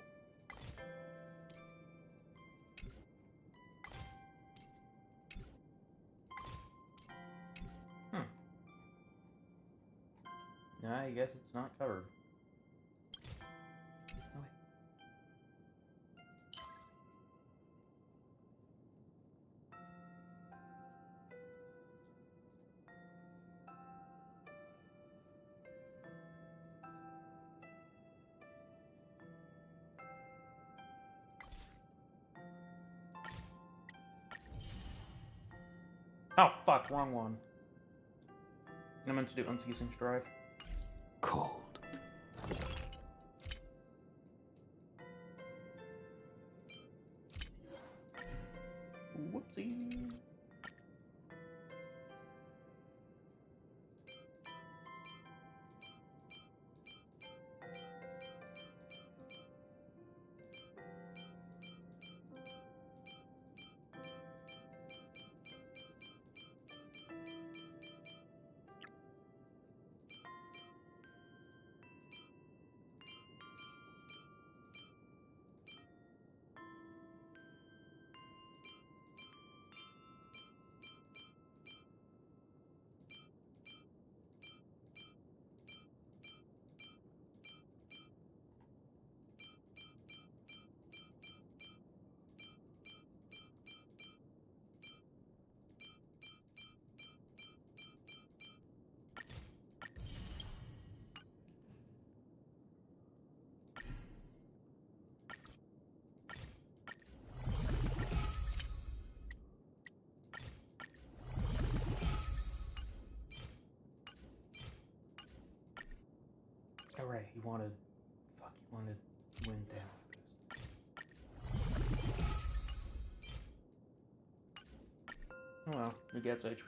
S1: I guess it's not covered. Oh, wait. Oh, fuck, wrong one. I meant to do Unceasing Strife.
S13: Cold.
S1: Whoopsie. he wanted wind damage boost. Oh well, he gets HP.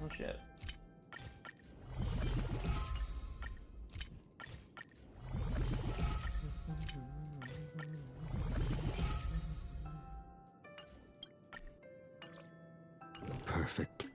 S1: Oh shit.
S13: Perfect.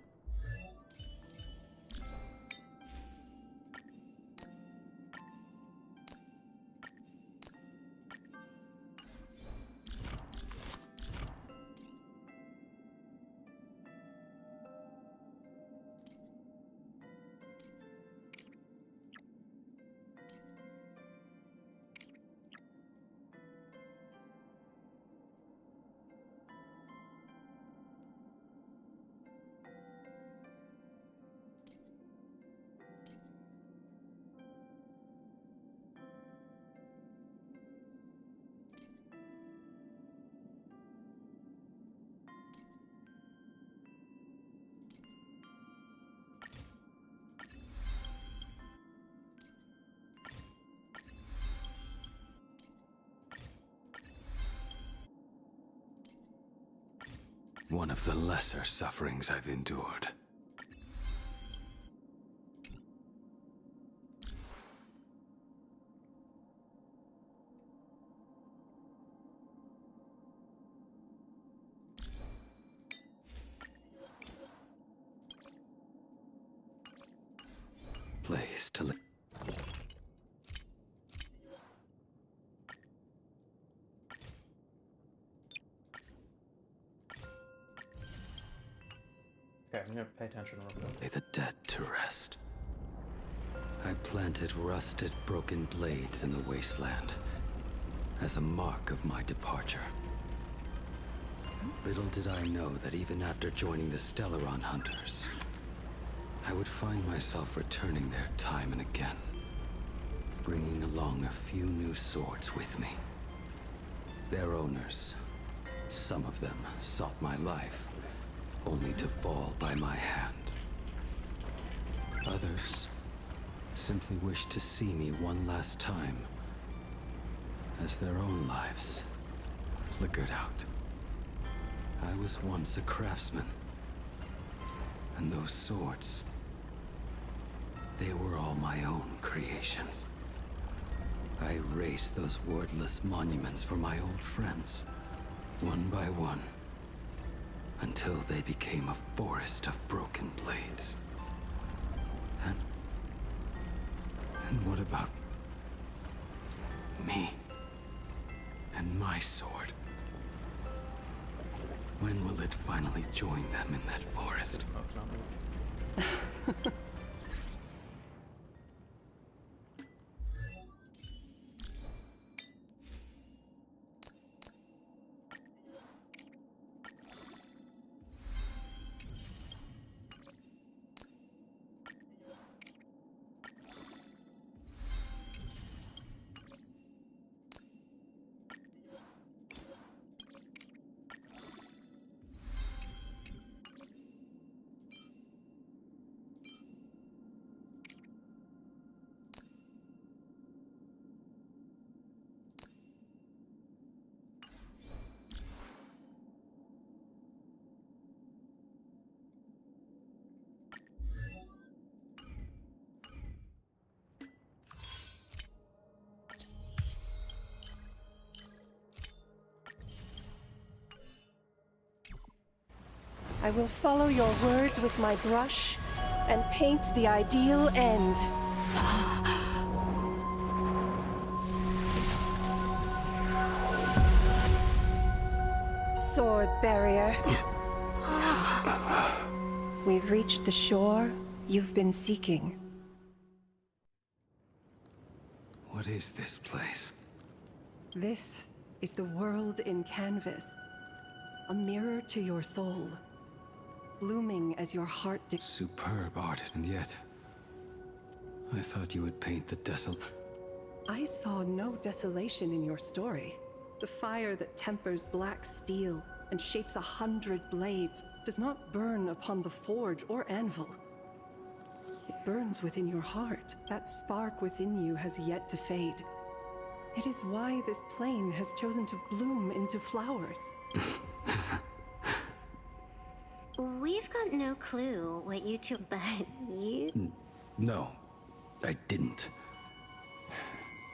S13: One of the lesser sufferings I've endured. Place to live.
S1: Okay, I'm gonna pay attention real quick.
S13: Lay the dead to rest. I planted rusted, broken blades in the wasteland as a mark of my departure. Little did I know that even after joining the Stellaron Hunters, I would find myself returning there time and again, bringing along a few new swords with me. Their owners, some of them sought my life, only to fall by my hand. Others simply wished to see me one last time, as their own lives flickered out. I was once a craftsman, and those swords, they were all my own creations. I raised those wordless monuments for my old friends, one by one, until they became a forest of broken blades. And what about me and my sword? When will it finally join them in that forest?
S22: I will follow your words with my brush and paint the ideal end. sword barrier. We've reached the shore you've been seeking.
S13: What is this place?
S22: This is the world in canvas. A mirror to your soul. Blooming as your heart
S13: Superb art, and yet... I thought you would paint the
S22: I saw no desolation in your story. The fire that tempers black steel and shapes 100 blades does not burn upon the forge or anvil. It burns within your heart. That spark within you has yet to fade. It is why this plane has chosen to bloom into flowers.
S11: We've got no clue what you two, but you...
S13: No, I didn't.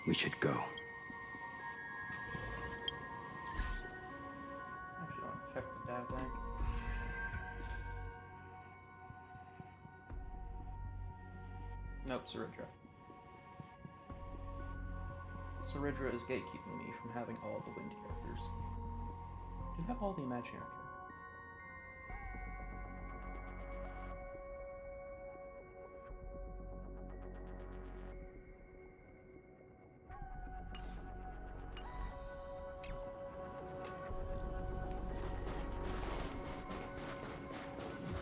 S13: We should go.
S1: Actually, I'll check the data bank. Nope, Saridra. Saridra is gatekeeping me from having all the wind characters. Do you have all the imaginary characters?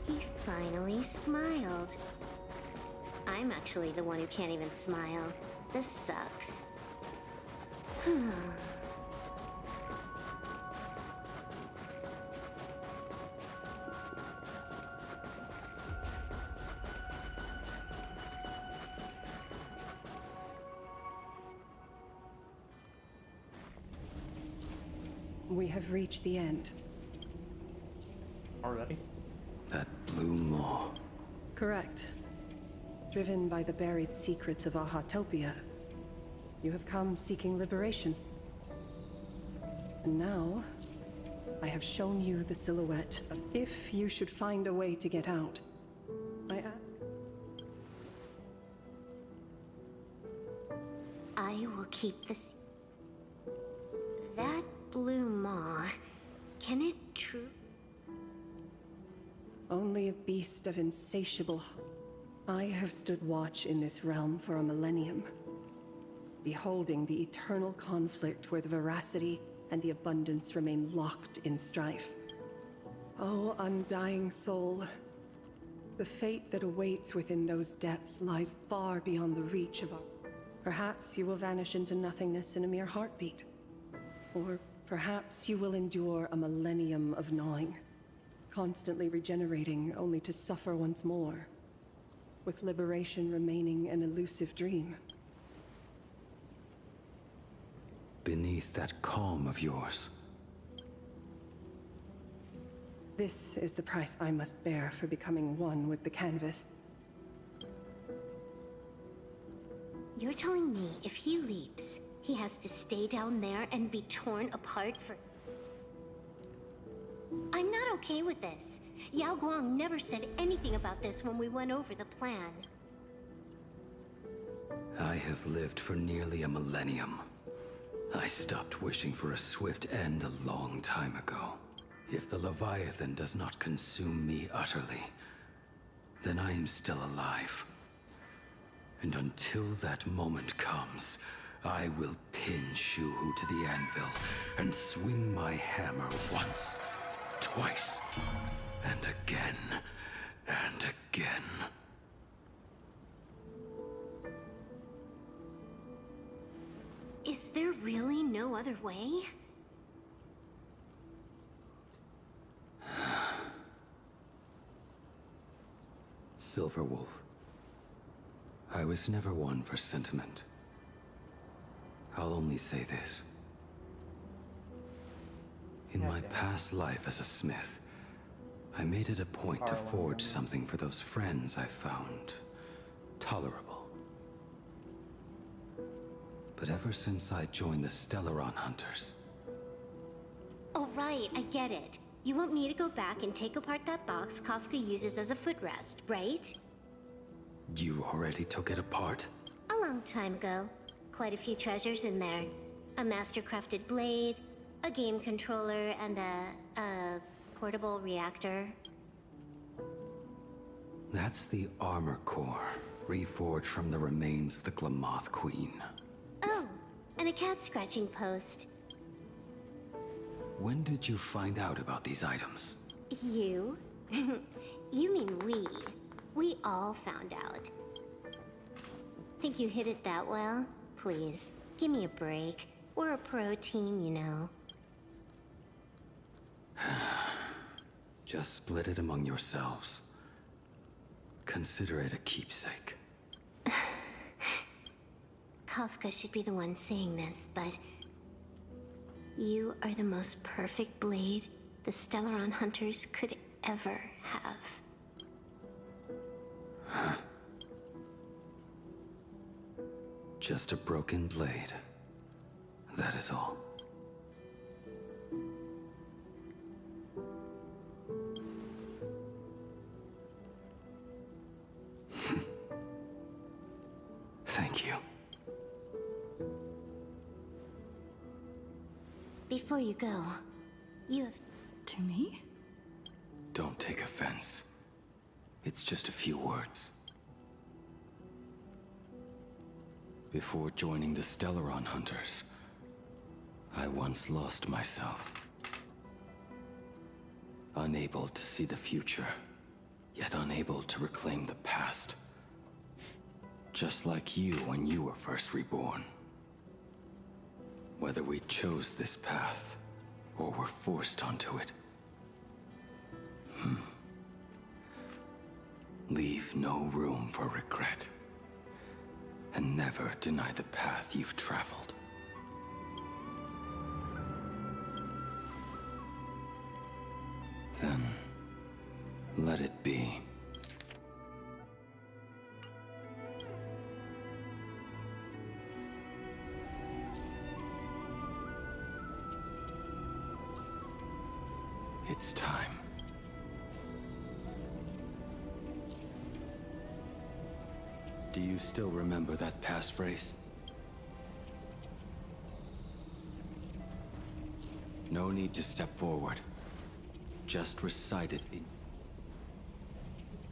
S11: He finally smiled. I'm actually the one who can't even smile. This sucks.
S22: We have reached the end.
S1: Already?
S13: That blue maw.
S22: Correct. Driven by the buried secrets of Ahatopia, you have come seeking liberation. And now, I have shown you the silhouette of if you should find a way to get out.
S11: I will keep this. That blue maw. Can it true?
S22: Only a beast of insatiable. I have stood watch in this realm for a millennium, beholding the eternal conflict where the veracity and the abundance remain locked in strife. Oh, undying soul, the fate that awaits within those depths lies far beyond the reach of our... Perhaps you will vanish into nothingness in a mere heartbeat. Or perhaps you will endure a millennium of gnawing, constantly regenerating only to suffer once more, with liberation remaining an elusive dream.
S13: Beneath that calm of yours.
S22: This is the price I must bear for becoming one with the canvas.
S11: You're telling me if he leaps, he has to stay down there and be torn apart for... I'm not okay with this. Yao Guang never said anything about this when we went over the plan.
S13: I have lived for nearly a millennium. I stopped wishing for a swift end a long time ago. If the Leviathan does not consume me utterly, then I am still alive. And until that moment comes, I will pin Shuhu to the anvil and swing my hammer once, twice, and again, and again.
S11: Is there really no other way?
S13: Silverwolf. I was never one for sentiment. I'll only say this. In my past life as a smith, I made it a point to forge something for those friends I found tolerable. But ever since I joined the Stellaron Hunters...
S11: Oh right, I get it. You want me to go back and take apart that box Kafka uses as a footrest, right?
S13: You already took it apart?
S11: A long time ago. Quite a few treasures in there. A master-crafted blade, A game controller and a portable reactor.
S13: That's the armor core, reforged from the remains of the Glamoth Queen.
S11: Oh, and a cat scratching post.
S13: When did you find out about these items?
S11: You? You mean we. We all found out. Think you hid it that well? Please, give me a break. We're a pro team, you know.
S13: Just split it among yourselves. Consider it a keepsake.
S11: Kafka should be the one saying this, but... you are the most perfect blade the Stellaron Hunters could ever have.
S13: Just a broken blade. That is all. Thank you.
S11: Before you go, you have...
S21: To me?
S13: Don't take offense. It's just a few words. Before joining the Stellaron Hunters, I once lost myself. Unable to see the future, yet unable to reclaim the past. Just like you when you were first reborn. Whether we chose this path, or were forced onto it. Leave no room for regret. And never deny the path you've traveled. Then, let it be. It's time. Do you still remember that passphrase? No need to step forward. Just recite it in...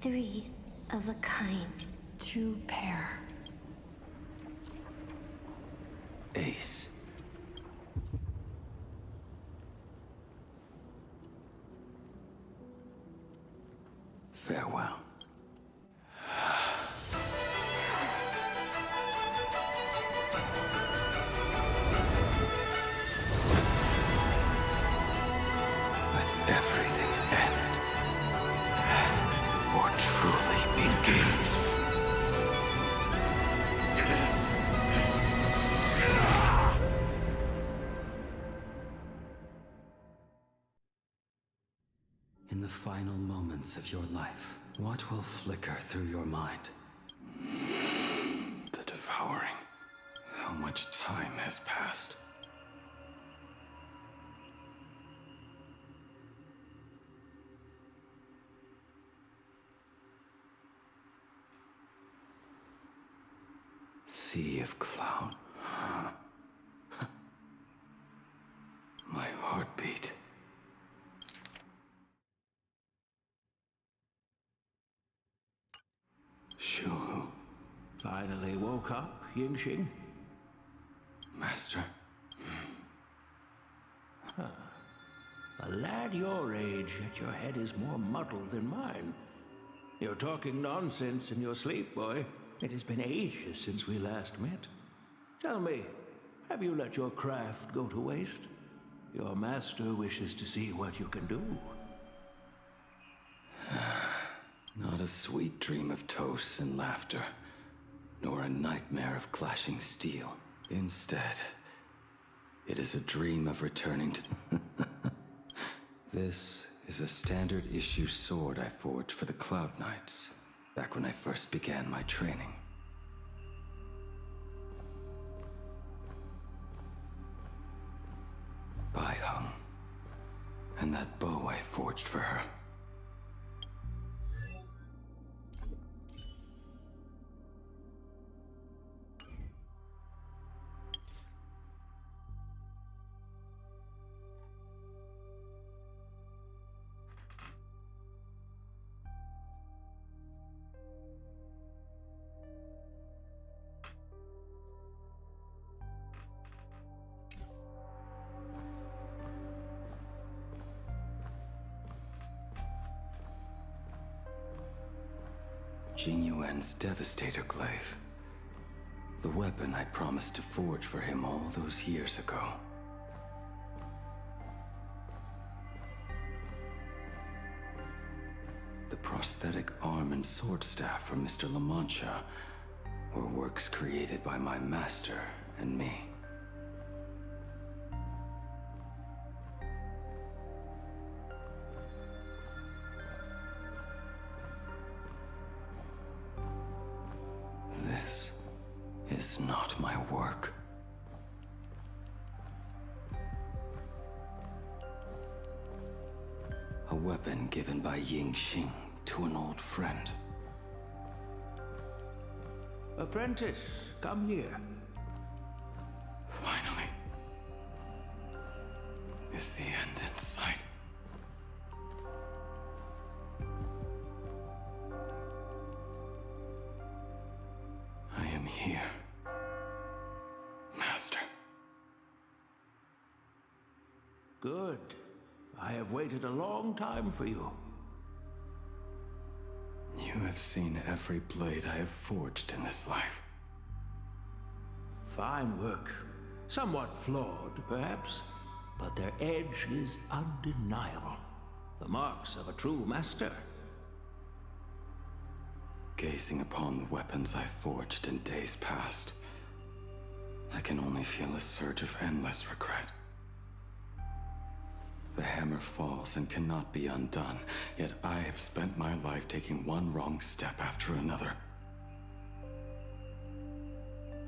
S11: 3 of a kind.
S21: 2 pair.
S13: Ace. Farewell. Let everything end, or truly begin. In the final moments of your life, what will flicker through your mind? The devouring. How much time has passed? Sea of cloud. My heartbeat. Shu.
S4: Finally woke up, Yingxing?
S13: Master.
S4: A lad your age, yet your head is more muddled than mine. You're talking nonsense in your sleep, boy. It has been ages since we last met. Tell me, have you let your craft go to waste? Your master wishes to see what you can do.
S13: Not a sweet dream of toasts and laughter, nor a nightmare of clashing steel. Instead, it is a dream of returning to... This is a standard issue sword I forged for the Cloud Knights, back when I first began my training. Bai Hung, and that bow I forged for her. Jing Yuan's Devastator Glaive. The weapon I promised to forge for him all those years ago. The prosthetic arm and sword staff from Mr. La Mancha were works created by my master and me. This is not my work. A weapon given by Ying Xing to an old friend.
S4: Apprentice, come here.
S13: Finally. Is the end in sight? I am here, Master.
S4: Good. I have waited a long time for you.
S13: You have seen every blade I have forged in this life.
S4: Fine work. Somewhat flawed, perhaps, but their edge is undeniable. The marks of a true master.
S13: Gazing upon the weapons I forged in days past, I can only feel a surge of endless regret. The hammer falls and cannot be undone, yet I have spent my life taking one wrong step after another.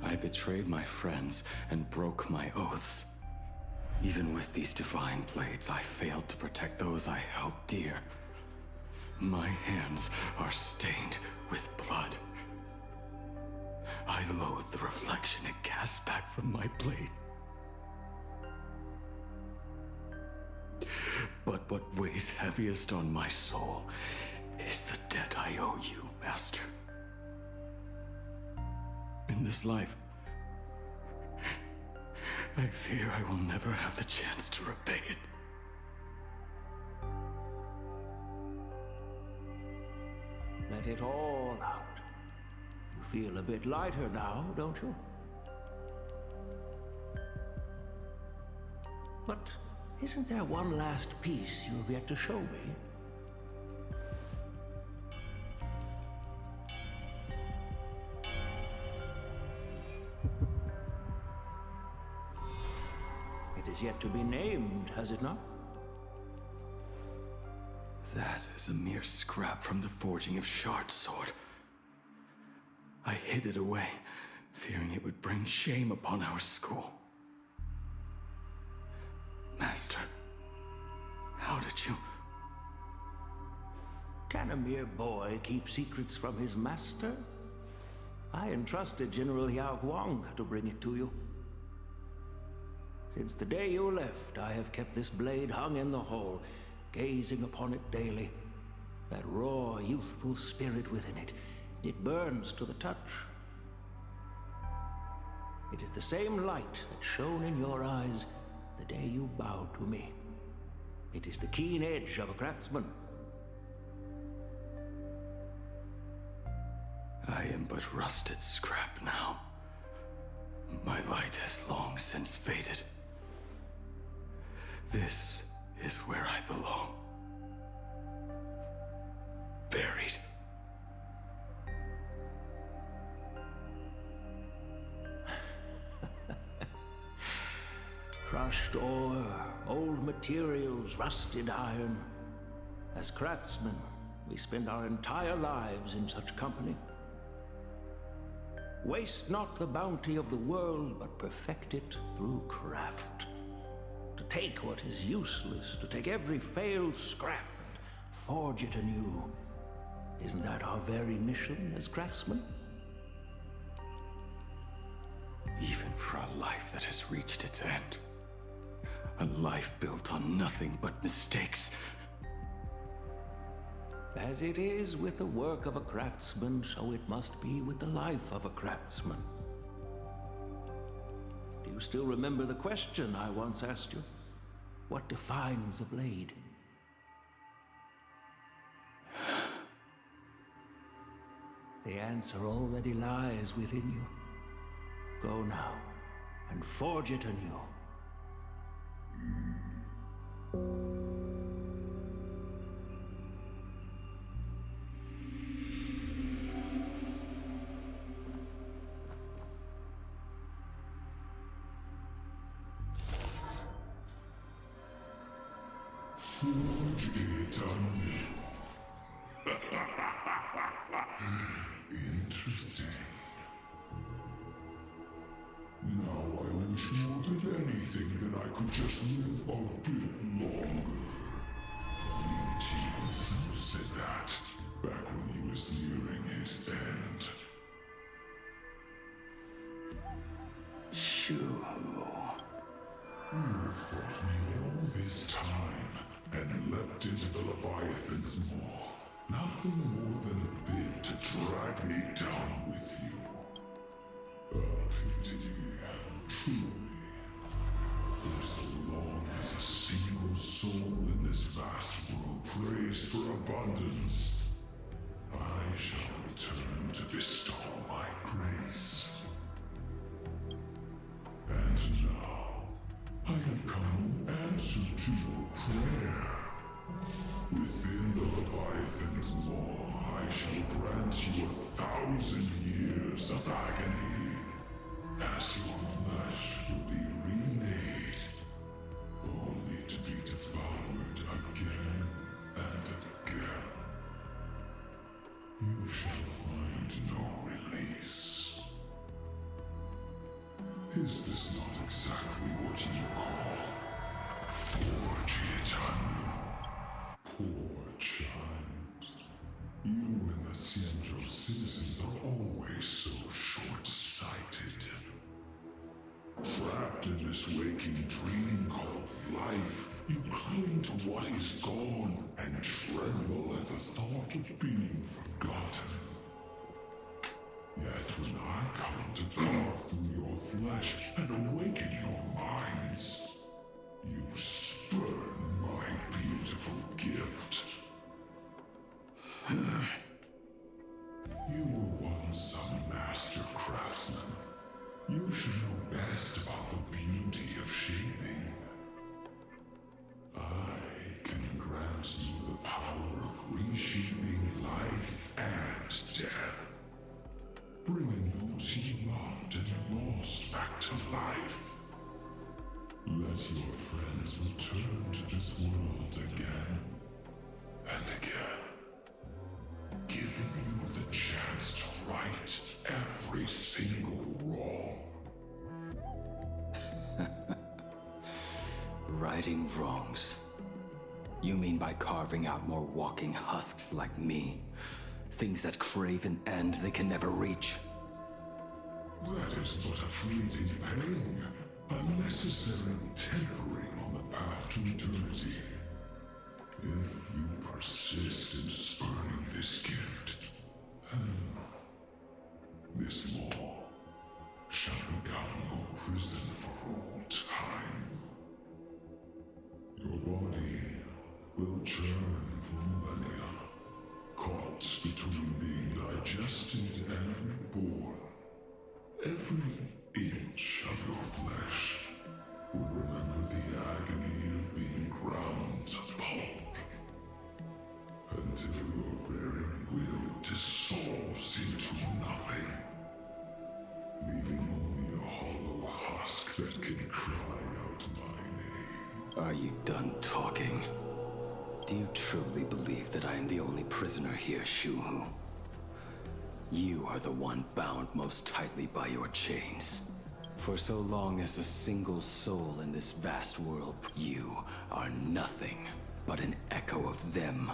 S13: I betrayed my friends and broke my oaths. Even with these divine blades, I failed to protect those I held dear. My hands are stained with blood. I loathe the reflection it casts back from my blade. But what weighs heaviest on my soul is the debt I owe you, Master. In this life, I fear I will never have the chance to repay it.
S4: Let it all out. You feel a bit lighter now, don't you? But isn't there one last piece you have yet to show me? It is yet to be named, has it not?
S13: That is a mere scrap from the forging of Shard's sword. I hid it away, fearing it would bring shame upon our school. Master, how did you...
S4: Can a mere boy keep secrets from his master? I entrusted General Yao Guang to bring it to you. Since the day you left, I have kept this blade hung in the hall, gazing upon it daily. That raw, youthful spirit within it, it burns to the touch. It is the same light that shone in your eyes the day you bowed to me. It is the keen edge of a craftsman.
S13: I am but rusted scrap now. My light has long since faded. This is where I belong. Buried.
S4: Crushed ore, old materials, rusted iron. As craftsmen, we spend our entire lives in such company. Waste not the bounty of the world, but perfect it through craft. To take what is useless, to take every failed scrap and forge it anew. Isn't that our very mission as craftsmen?
S13: Even for a life that has reached its end. A life built on nothing but mistakes.
S4: As it is with the work of a craftsman, so it must be with the life of a craftsman. Do you still remember the question I once asked you? What defines a blade? The answer already lies within you. Go now, and forge it anew.
S18: Forge it anew. Interesting. Now I wish more than anything that I could just live a bit longer. Lin Ji himself said that back when he was nearing his end.
S4: Shu-Hu.
S18: You fought me all this time and leapt into the Leviathan's maw. Nothing more than a bit to drag me down with you. A pity, truly. For so long as a single soul in this vast world prays for abundance, I shall return to bestow my grace. And now, I have come in answer to your prayer. Within the Leviathan's maw, I shall grant you 1,000 years of agony, as your flesh will be remade, only to be devoured again and again. You shall find no release. Is this not exactly what you call forge it anew? Poor child. You and the Xianzhou citizens are always so short-sighted. Trapped in this waking dream called life, you cling to what is gone and tremble at the thought of being forgotten. Yet when I come to carve through your flesh and awaken your minds, you spurn my beautiful gift. You were once a master craftsman. You should know best about the beauty of shaping. I can grant you the power of reshaping life and death, bringing those you loved and lost back to life. Let your friends return to this world again and again, giving you the chance to right every single wrong.
S13: Righting wrongs. You mean by carving out more walking husks like me? Things that crave an end they can never reach?
S18: That is but a fleeting pang, a necessary tempering on the path to eternity. If you persist in spurning this gift, this maw shall become your prison for all time. Your body will churn for millennia, caught between being digested and reborn. Every inch of your flesh will remember the agony of being ground to pulp, until your very will dissolves into nothing, leaving only a hollow husk that can cry out my name.
S13: Are you done talking? Do you truly believe that I am the only prisoner here, Shu-Hu? You are the one bound most tightly by your chains. For so long as a single soul in this vast world, you are nothing but an echo of them.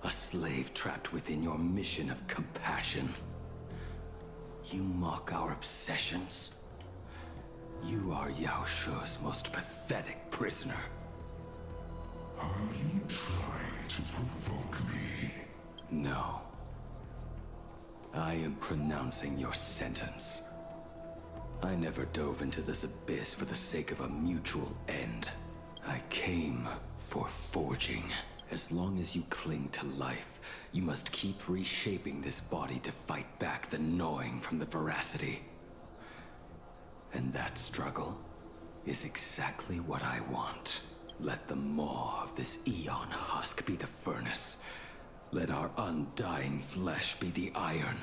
S13: A slave trapped within your mission of compassion. You mock our obsessions. You are Yao Shu's most pathetic prisoner.
S18: Are you trying to provoke me?
S13: No. I am pronouncing your sentence. I never dove into this abyss for the sake of a mutual end. I came for forging. As long as you cling to life, you must keep reshaping this body to fight back the gnawing from the veracity. And that struggle is exactly what I want. Let the maw of this Aeon husk be the furnace. Let our undying flesh be the iron.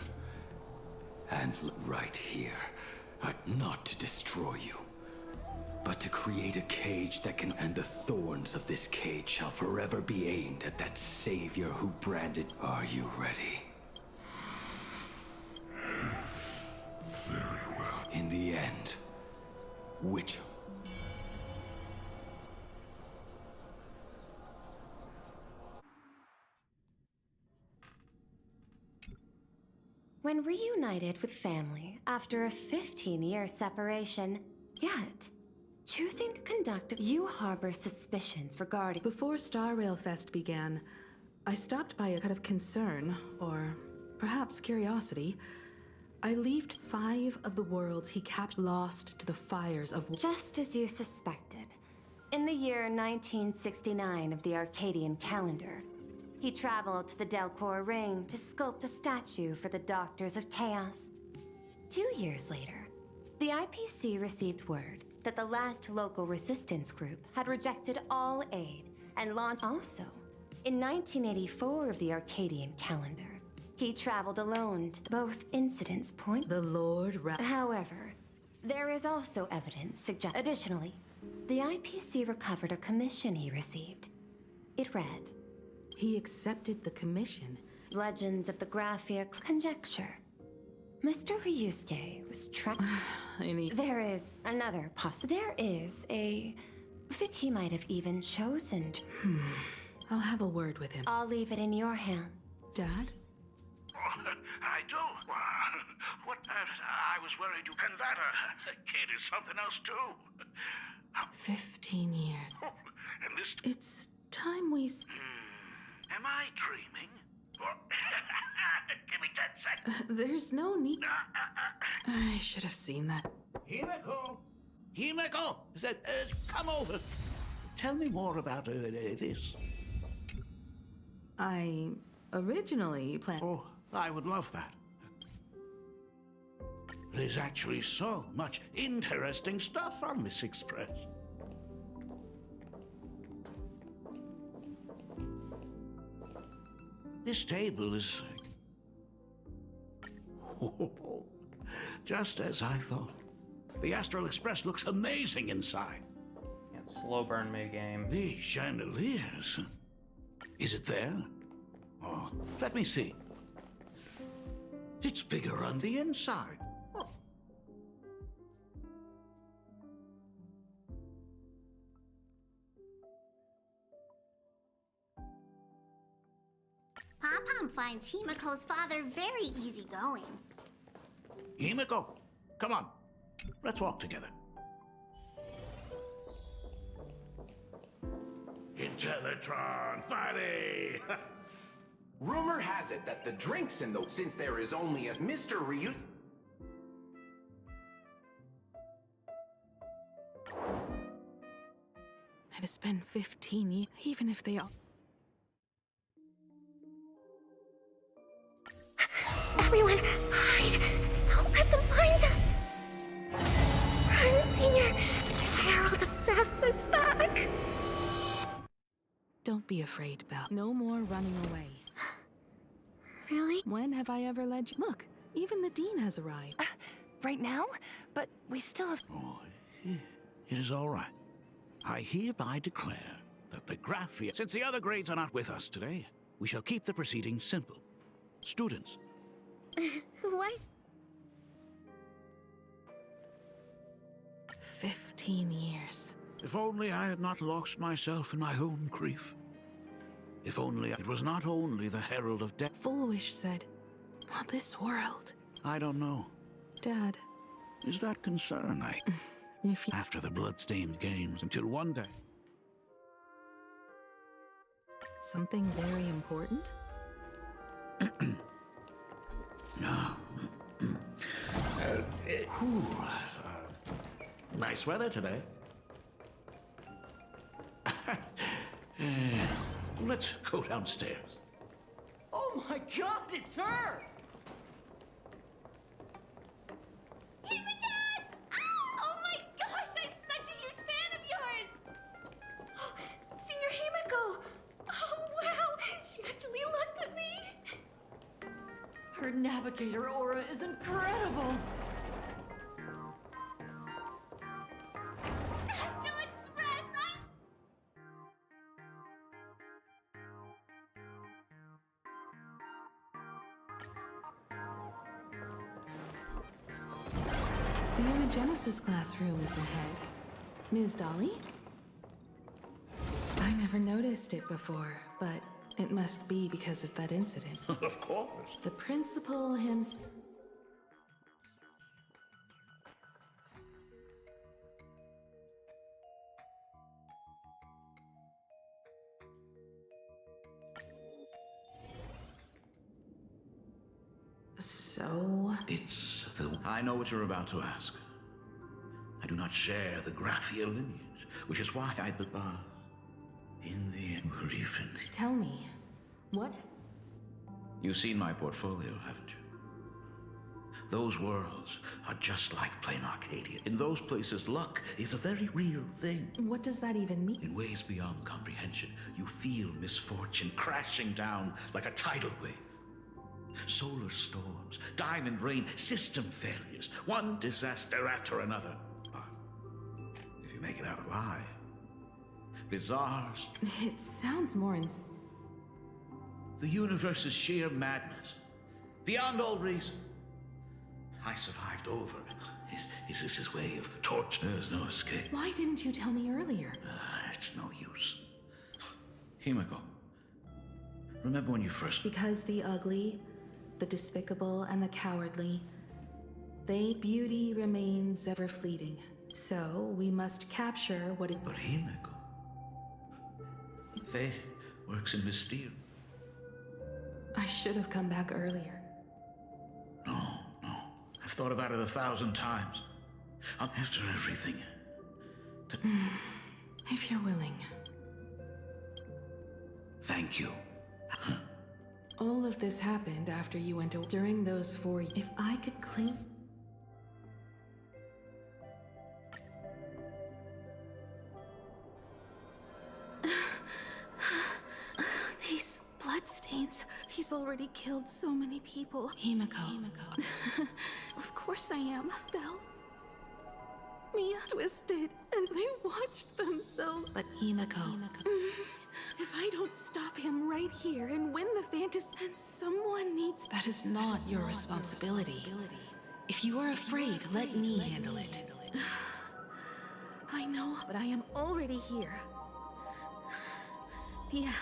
S13: And right here, not to destroy you, but to create a cage that can... And the thorns of this cage shall forever be aimed at that savior who branded... Are you ready?
S18: Very well.
S13: In the end, which...
S14: When reunited with family after a 15-year separation, yet choosing to conduct, you harbor suspicions regarding...
S6: Before Star Rail Fest began, I stopped by out of concern, or perhaps curiosity. I leaved 5 of the worlds he kept lost to the fires of...
S14: Just as you suspected. In the year 1969 of the Arcadian calendar, he traveled to the Delcor Ring to sculpt a statue for the Doctors of Chaos. 2 years later, the IPC received word that the last local resistance group had rejected all aid and launched. Also, in 1984 of the Arcadian calendar, he traveled alone to both incidents point.
S6: The Lord
S14: However, there is also evidence suggest. Additionally, the IPC recovered a commission he received. It read,
S6: He accepted the commission.
S14: Legends of the Graphia conjecture. Mr. Ryusuke was trapped. There is another There is a... He might have even chosen to...
S6: I'll have a word with him.
S14: I'll leave it in your hands.
S6: Dad?
S8: I do. What? I was worried you... And that kid is something else too.
S6: 15 years.
S8: And this...
S6: It's time we...
S8: Am I dreaming? Give me 10 seconds.
S6: There's no need... I should have seen that.
S8: Himeko! Himeko! Come over. Tell me more about this.
S6: I originally planned...
S8: Oh, I would love that. There's actually so much interesting stuff on this express. This table is... just as I thought. The Astral Express looks amazing inside.
S1: Yeah, slow burn mid-game.
S8: These chandeliers. Is it there? Oh, let me see. It's bigger on the inside. Oh.
S11: Pom-Pom finds Himeko's father very easygoing.
S8: Himeko, come on. Let's walk together. Intellitron, buddy!
S10: Rumor has it that the drinks in the... Since there is only a Mr. Ryu...
S6: It has been 15 years, even if they are...
S3: Everyone, hide! Don't let them find us! Run, Senior! The Herald of Death is back!
S6: Don't be afraid, Belle. No more running away.
S3: Really?
S6: When have I ever led you? Look, even the Dean has arrived.
S14: Right now? But we still have...
S8: Oh, it is all right. I hereby declare that the Graphia... Since the other grades are not with us today, we shall keep the proceedings simple. Students.
S3: What?
S6: 15 years.
S8: If only I had not lost myself in my own grief. If only it was not only the Herald of Death.
S6: Fulwish said, well, this world...
S8: I don't know.
S6: Dad.
S8: Is that concern,
S6: If you...
S8: After the bloodstained games, until one day...
S6: Something very important?
S8: No. Nice weather today. Let's go downstairs.
S9: my god, it's her!
S3: Hemacat! Oh my gosh, I'm such a huge fan of yours! Senior Himiko! Oh wow, she actually looked at me!
S9: Her navigator aura is incredible!
S3: Astral Express!
S6: The Imogenesis classroom is ahead. Ms. Dolly? I never noticed it before, but it must be because of that incident.
S8: Of course.
S6: The principal himself. So...
S8: It's the... I know what you're about to ask. I do not share the Graphia lineage, which is why I in the Griffin.
S6: Tell me, what?
S8: You've seen my portfolio, haven't you? Those worlds are just like plain Arcadia. In those places, luck is a very real thing.
S6: What does that even mean?
S8: In ways beyond comprehension, you feel misfortune crashing down like a tidal wave. Solar storms, diamond rain, system failures, one disaster after another. But if you make it out alive, bizarre.
S6: It sounds more
S8: The universe is sheer madness, beyond all reason. I survived over it. Is this his way of torture? There's no escape.
S6: Why didn't you tell me earlier?
S8: It's no use. Himiko, remember when you first...
S6: Because the ugly, the despicable, and the cowardly, beauty remains ever fleeting. So we must capture what it...
S8: But Himiko... Fate works in mysterious.
S6: I should have come back earlier.
S8: No. I've thought about it 1,000 times. After everything.
S6: If you're willing.
S8: Thank you.
S6: All of this happened after you went during those 4 years. If I could claim...
S16: These bloodstains. He's already killed so many people.
S6: Himiko.
S16: Of course I am, Belle. Mia twisted, and they watched themselves.
S6: But Himiko...
S16: If I don't stop him right here and win the fantasy, then someone needs...
S6: That is not your responsibility. If you are afraid, let me handle it.
S16: I know, but I am already here. Yeah.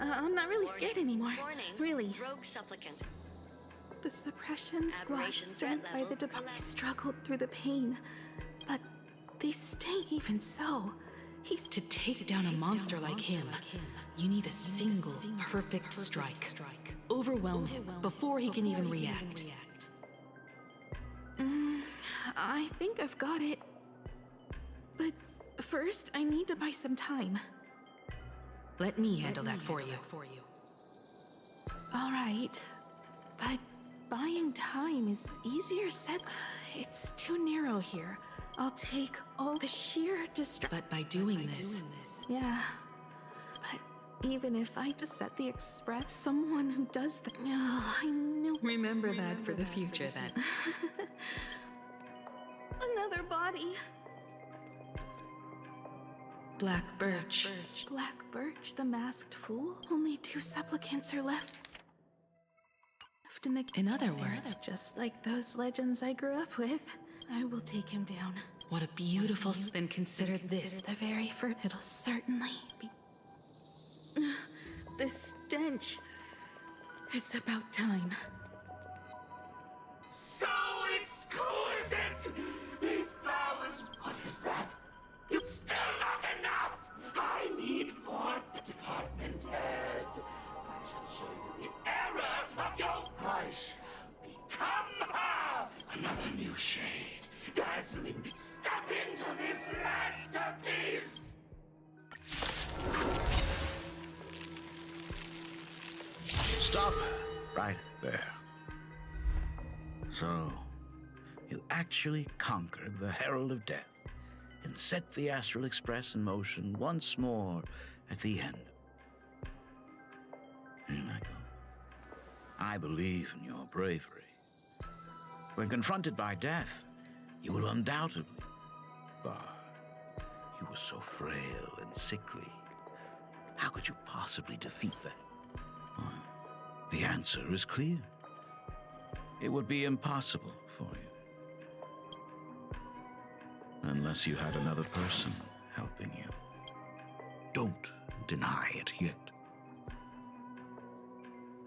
S16: I'm not really scared anymore. Really.
S23: Rogue supplicant.
S16: The suppression squad
S23: Aberration
S16: sent
S23: threat
S16: by
S23: level
S16: the department struggled through the pain, but they stay even so.
S6: To take down a monster like him, you need a single perfect strike. Overwhelm him before he can even react.
S16: I think I've got it. But first, I need to buy some time.
S6: Let me handle that for you.
S16: All right. But buying time is easier said. It's too narrow here. I'll take all the sheer distraction.
S6: But by doing this...
S16: Yeah. But even if I just set the express, someone who does the... Oh, I knew...
S6: Remember that for the future, then.
S16: Another body.
S6: Black Birch.
S16: Black Birch, the masked fool? Only 2 supplicants are left.
S6: In other words...
S16: Just like those legends I grew up with. I will take him down.
S6: What a beautiful... Then consider this.
S16: The very first... It'll certainly be... The stench. It's about time.
S10: So exquisite! These flowers, what is that? It's still not enough! I need more, department head. I shall show you the error of your... I shall become her! Another new shade. Dazzling. Step into this masterpiece!
S8: Stop right there. So, you actually conquered the Herald of Death and set the Astral Express in motion once more at the end. Michael, I believe in your bravery. When confronted by death, you will undoubtedly, but you were so frail and sickly. How could you possibly defeat that? Well, the answer is clear. It would be impossible for you. Unless you had another person helping you. Don't deny it yet.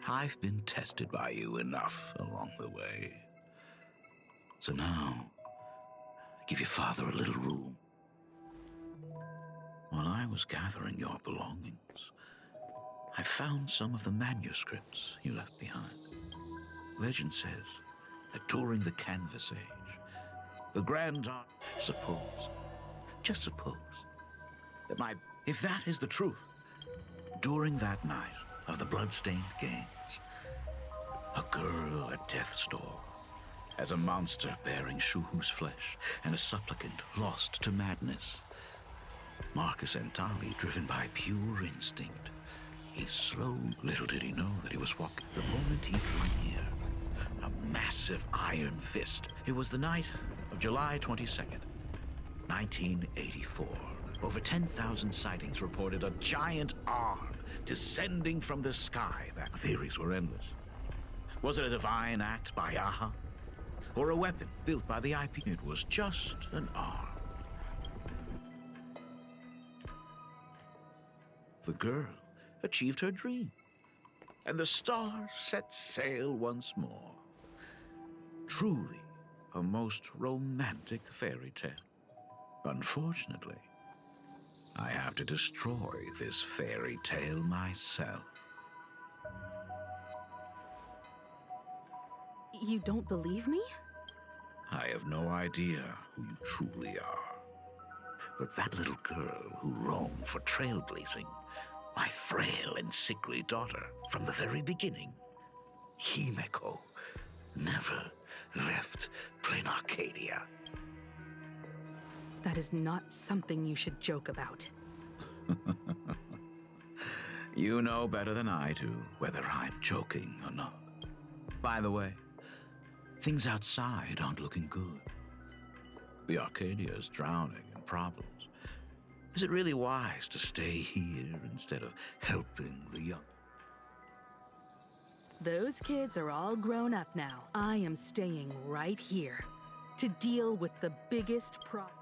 S8: I've been tested by you enough along the way. So now, give your father a little room. While I was gathering your belongings, I found some of the manuscripts you left behind. Legend says that during the Canvas Age, the Grand just suppose, that if that is the truth, during that night of the Bloodstained Games, a girl at death's door, as a monster bearing Shuhu's flesh and a supplicant lost to madness, Marcus Antali, driven by pure instinct, he slowed. Little did he know that he was walking. The moment he drew near, a massive iron fist. It was the night of July 22nd, 1984. Over 10,000 sightings reported a giant arm descending from the sky. That theories were endless. Was it a divine act by Aha? Or a weapon built by the IP? It was just an arm. The girl achieved her dream, and the stars set sail once more. Truly a most romantic fairy tale. Unfortunately, I have to destroy this fairy tale myself.
S6: You don't believe me?
S8: I have no idea who you truly are. But that little girl who roamed for trailblazing, my frail and sickly daughter, from the very beginning, Himeko, never left Plain Arcadia.
S6: That is not something you should joke about.
S8: You know better than I do whether I'm joking or not. By the way, things outside aren't looking good. The Arcadia is drowning in problems. Is it really wise to stay here instead of helping the young?
S6: Those kids are all grown up now. I am staying right here to deal with the biggest problem.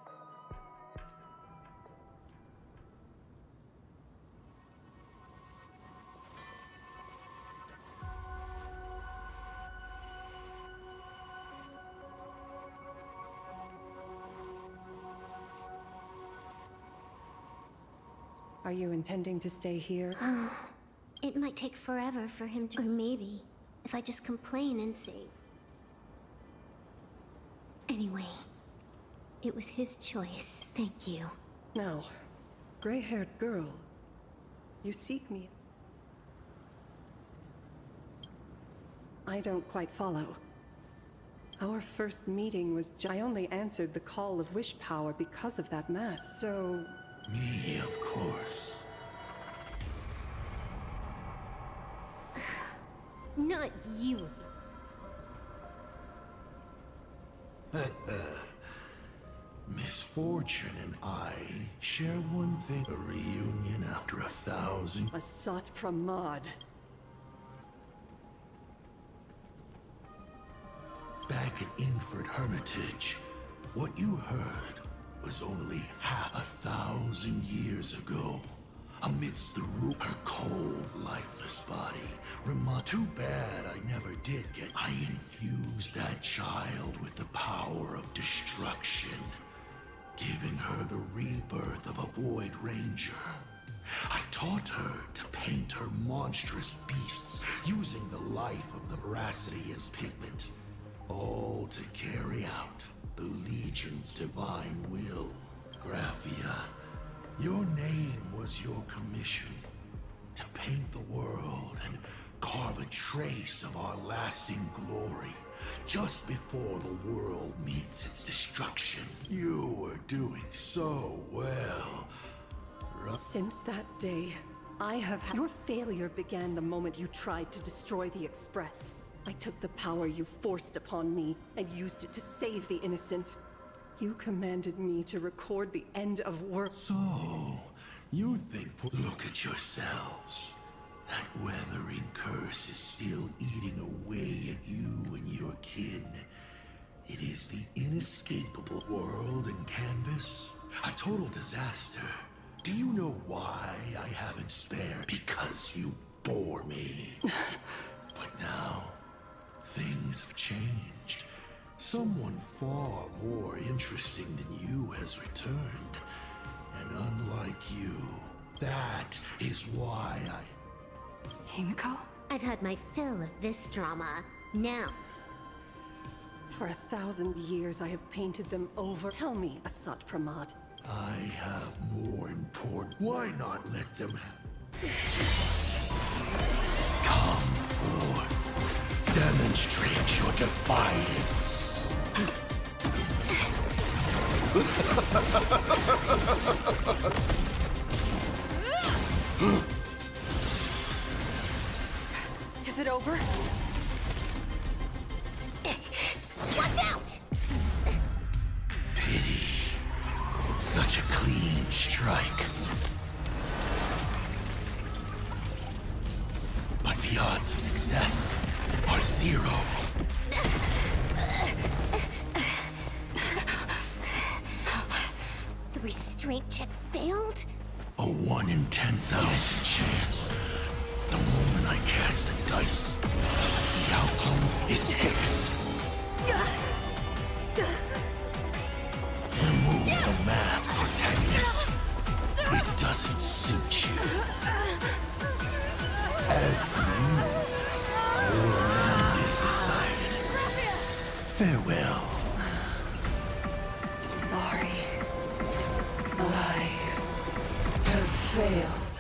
S22: Are you intending to stay here?
S11: It might take forever for him to... Or maybe, if I just complain and say... Anyway, it was his choice. Thank you.
S22: Now, gray-haired girl, you seek me. I don't quite follow. Our first meeting was... I only answered the call of wish power because of that mask, so...
S18: Me, of course.
S11: Not you.
S18: Misfortune and I share one thing. A reunion after 1,000...
S22: Asat Pramad.
S18: Back at Inford Hermitage, what you heard was only 1,000 years ago. Amidst the her cold, lifeless body. Too bad I never did get... I infused that child with the power of destruction, giving her the rebirth of a Void Ranger. I taught her to paint her monstrous beasts, using the life of the veracity as pigment, all to carry out the Legion's divine will. Graphia, your name was your commission, to paint the world and
S10: carve a trace of our lasting glory just before the world meets its destruction. You were doing so well.
S22: Since that day, I have had... Your failure began the moment you tried to destroy the Express. I took the power you forced upon me and used it to save the innocent. You commanded me to record the end of work.
S10: So, you think... Look at yourselves. That weathering curse is still eating away at you and your kin. It is the inescapable world and canvas. A total disaster. Do you know why I haven't spared? Because you bore me. But now, things have changed. Someone far more interesting than you has returned. And unlike you, that is why I...
S11: Himiko? I've had my fill of this drama. Now.
S22: For 1,000 years, I have painted them over. Tell me, Asat Pramad.
S10: I have more important. Why not let them come forth? Demonstrate your defiance.
S9: Is it over?
S11: Watch out!
S10: Pity. Such a clean strike. But the odds of success are 0.
S11: The restraint check failed?
S10: A 1 in 10,000 chance. The moment I cast the dice, the outcome is fixed. Remove the mask, protagonist. It doesn't suit you. As for you, your end is decided. Farewell.
S9: Sorry. I have failed.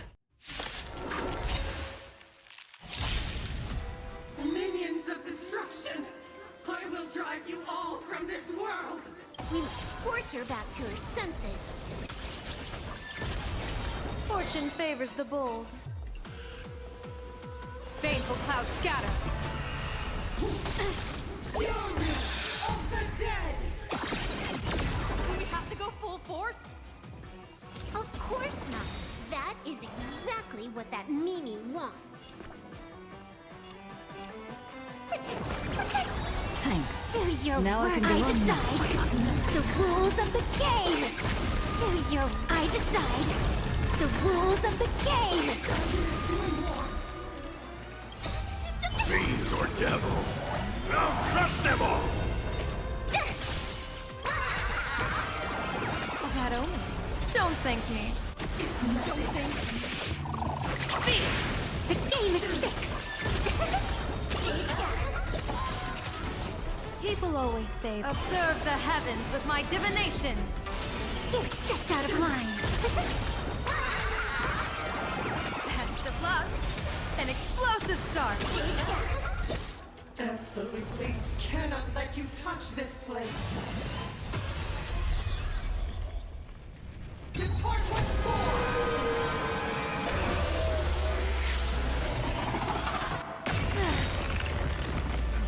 S5: Minions of destruction! I will drive you all from this world!
S11: We must force her back to her senses.
S7: Fortune favors the bold.
S20: Baneful cloud scatter.
S5: Fury of the dead!
S20: Do we have to go full force?
S11: Of course not. That is exactly what that Mimi wants.
S21: Thanks.
S11: Do your
S21: Now I
S11: work.
S21: can go
S11: I
S21: on now.
S11: decide the rules of the game. Do your... I decide the rules of the game.
S10: Fiends or devil, I'll crush them all!
S7: That omen. Don't thank me.
S11: Don't think. The game is fixed.
S7: People always say, observe the heavens with my divinations.
S11: You stepped out of line.
S7: Best of luck. An explosive start.
S5: Absolutely cannot let you touch this place. Depart once more!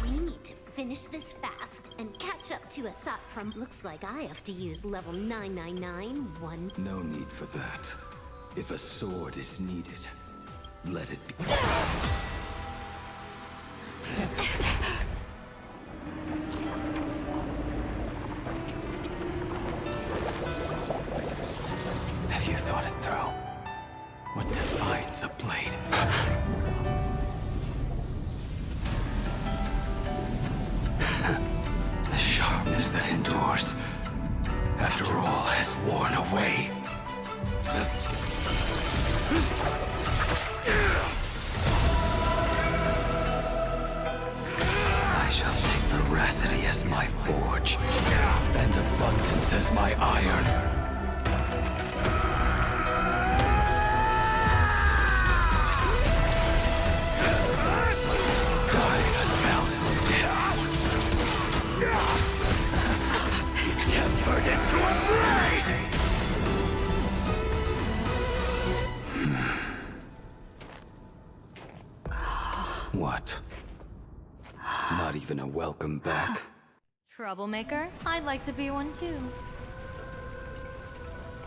S11: We need to finish this fast and catch up to Asat from... Looks like I have to use level 9991.
S13: No need for that. If a sword is needed, let it be. Have you thought it through? What defines a blade? The sharpness that endures after all has worn away. I shall take veracity as my forge, and abundance as my iron. even a welcome back.
S7: Troublemaker? I'd like to be one too.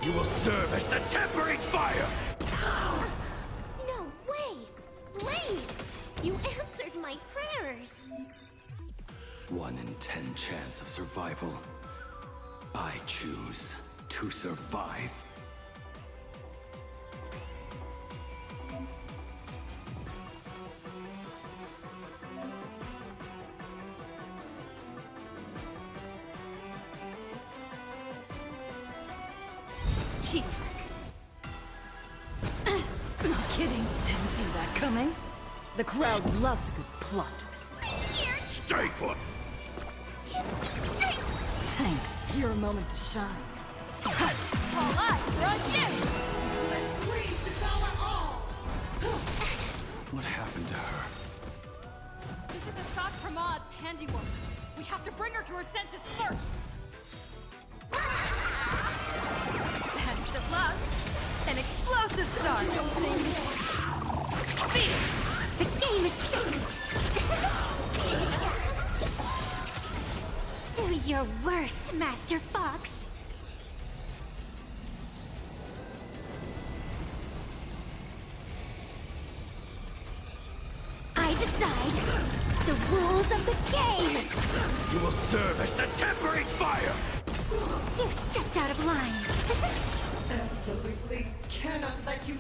S4: You will serve as the tempering fire!
S11: No way! Blade! You answered my prayers!
S13: 1 in 10 chance of survival. I choose to survive.
S21: Cheap trick. Not kidding. Didn't see that coming. The crowd loves a good plot twist.
S4: Stay put!
S21: Thanks. Your moment to shine.
S20: All eyes are on you!
S5: Let's please devour all!
S13: What happened to her?
S20: This is Asad Pramad's handiwork. We have to bring her to her senses first. Best of luck. An explosive start. Beat it!
S11: The game is fixed! Do your worst, Master Fox! I decide the rules of the game!
S4: You will serve as the tempering fire!
S11: You've stepped out of line!
S9: Absolutely cannot let you.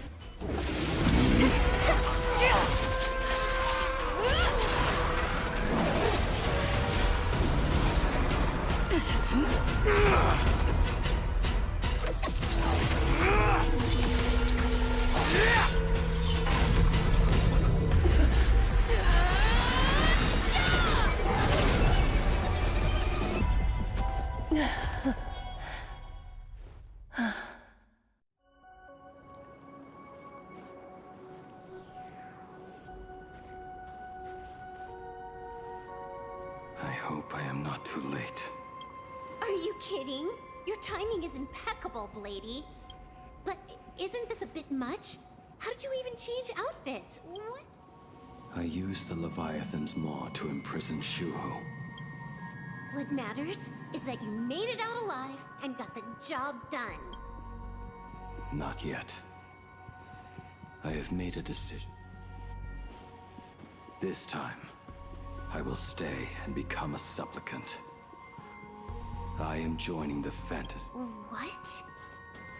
S13: I hope I am not too late.
S11: Are you kidding? Your timing is impeccable, Blady. But isn't this a bit much? How did you even change outfits? What?
S13: I used the Leviathan's maw to imprison Shuho.
S11: What matters is that you made it out alive and got the job done.
S13: Not yet. I have made a decision. This time, I will stay and become a supplicant. I am joining the Fantasy.
S11: What?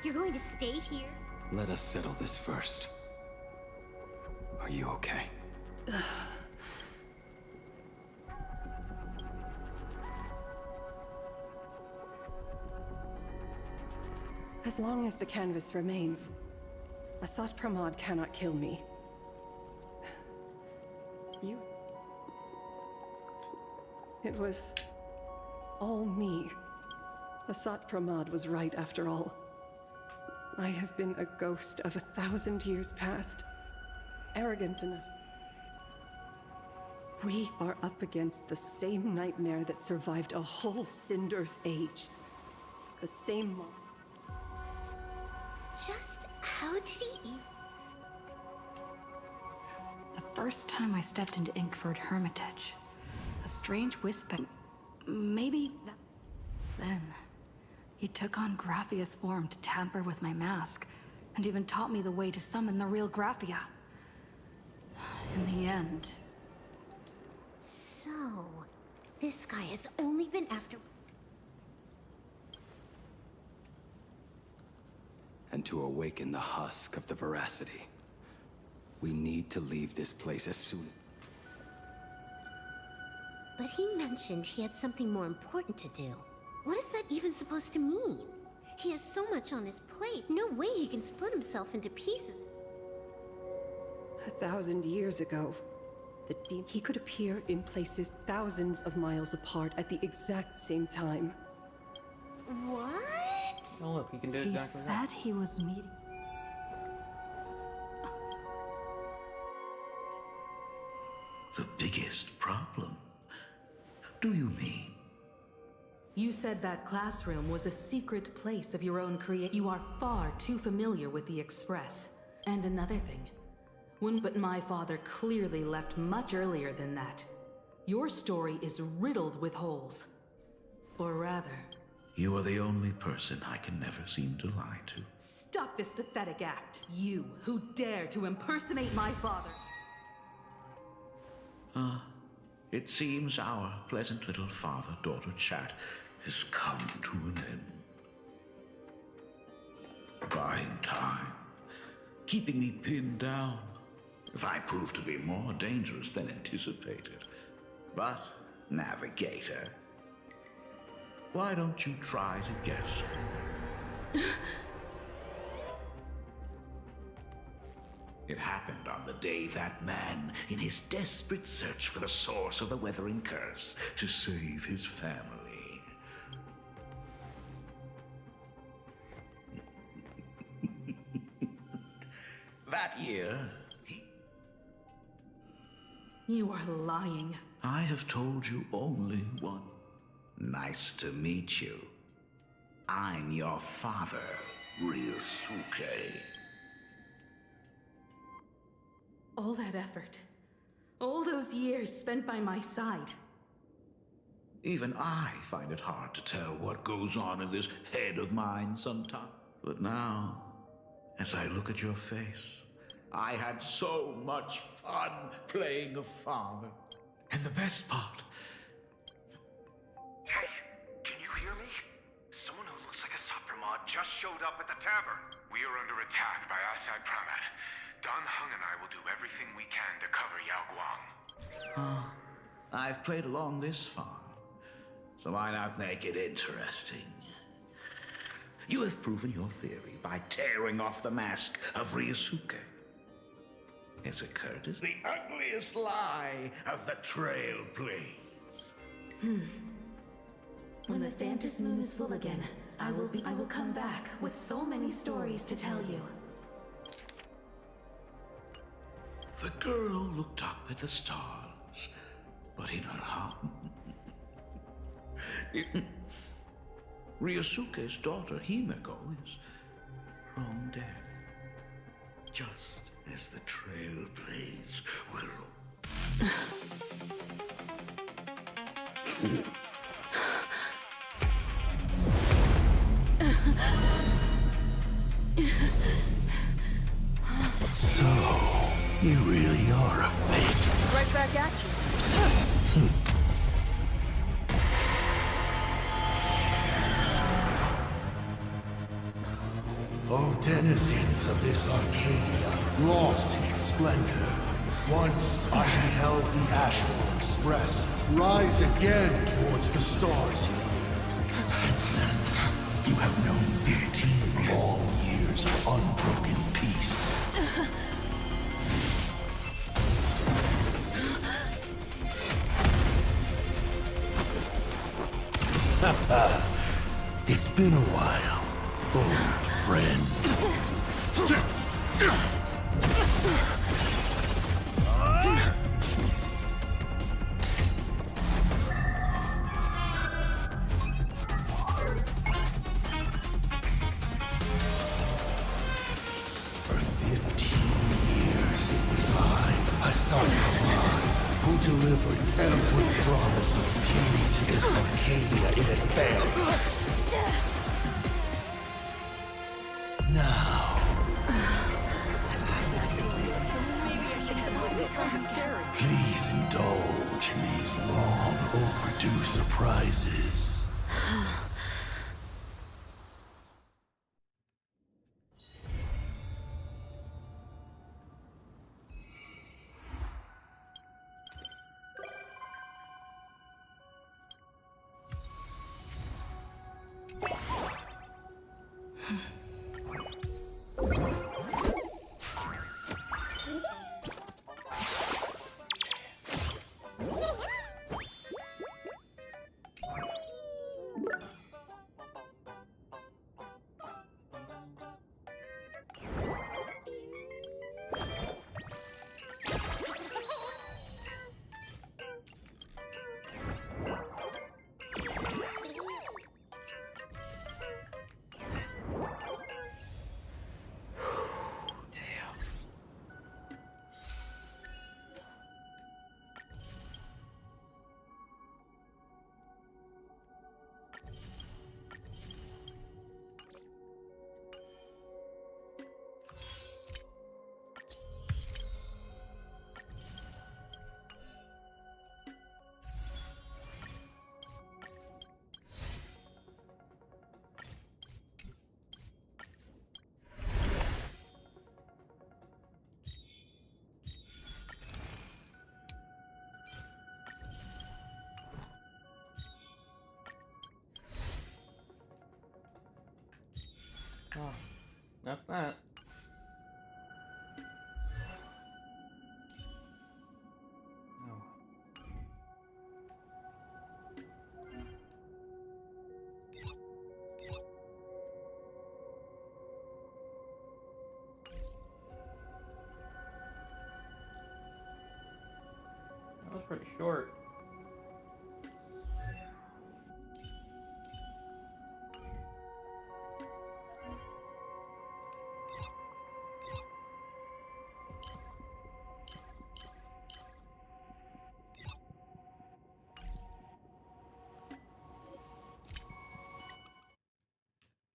S11: You're going to stay here?
S13: Let us settle this first. Are you okay?
S22: As long as the canvas remains, Asad Pramad cannot kill me. You... It was... all me. Asad Pramad was right after all. I have been a ghost of 1,000 years past. Arrogant enough. We are up against the same nightmare that survived a whole Sindearth age. The same monster.
S11: Just how did he even...
S21: The first time I stepped into Inkford Hermitage, a strange whisper. Maybe that. Then, he took on Graphia's form to tamper with my mask, and even taught me the way to summon the real Graphia. In the end.
S11: So, this guy has only been after...
S13: And to awaken the husk of the veracity, we need to leave this place as soon.
S11: But he mentioned he had something more important to do. What is that even supposed to mean? He has so much on his plate, no way he can split himself into pieces.
S22: 1,000 years ago, the demon... He could appear in places thousands of miles apart at the exact same time.
S11: What?
S1: Oh look, he can do
S21: He
S1: exactly that.
S21: said he was meeting.
S8: The biggest problem? Do you mean?
S6: You said that classroom was a secret place of your own You are far too familiar with the Express. And another thing. But my father clearly left much earlier than that. Your story is riddled with holes. Or rather...
S8: You are the only person I can never seem to lie to.
S6: Stop this pathetic act, you who dare to impersonate my father.
S8: It seems our pleasant little father-daughter chat has come to an end. Buying time, keeping me pinned down. If I prove to be more dangerous than anticipated. But, Navigator, why don't you try to guess? It happened on the day that man, in his desperate search for the source of the Weathering Curse, to save his family. That year,
S6: You are lying.
S8: I have told you only one. Nice to meet you. I'm your father, Ryosuke.
S6: All that effort. All those years spent by my side.
S8: Even I find it hard to tell what goes on in this head of mine sometimes. But now, as I look at your face, I had so much fun playing a father. And the best part...
S12: Hey, can you hear me? Someone who looks like a Supremod just showed up at the tavern. We are under attack by Asai Pramat. Dan Heng and I will do everything we can to cover Yao Guang.
S8: I've played along this far, so why not make it interesting? You have proven your theory by tearing off the mask of Ryosuke. As a courtesy, the ugliest lie of the Trailblaze.
S6: When the Phantom Moon is full again, I will come back with so many stories to tell you.
S8: The girl looked up at the stars, but in her heart... Ryosuke's daughter, Himeko, is long dead. Just as the Trailblaze will...
S10: So, you really are a fake.
S9: Right back at you.
S10: O denizens of this Arcadia, lost in its splendor, once I beheld the Astral Express rise again towards the stars here. Since then, you have known 15 long years of unbroken peace. It's been a while, old friend. For 15 years it was I, Hassan Khan, who delivered every promise of beauty to this Arcadia in advance. Now... Please indulge in these long overdue surprises.
S1: Oh, that's that. Oh. That was pretty short.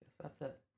S1: Guess that's it.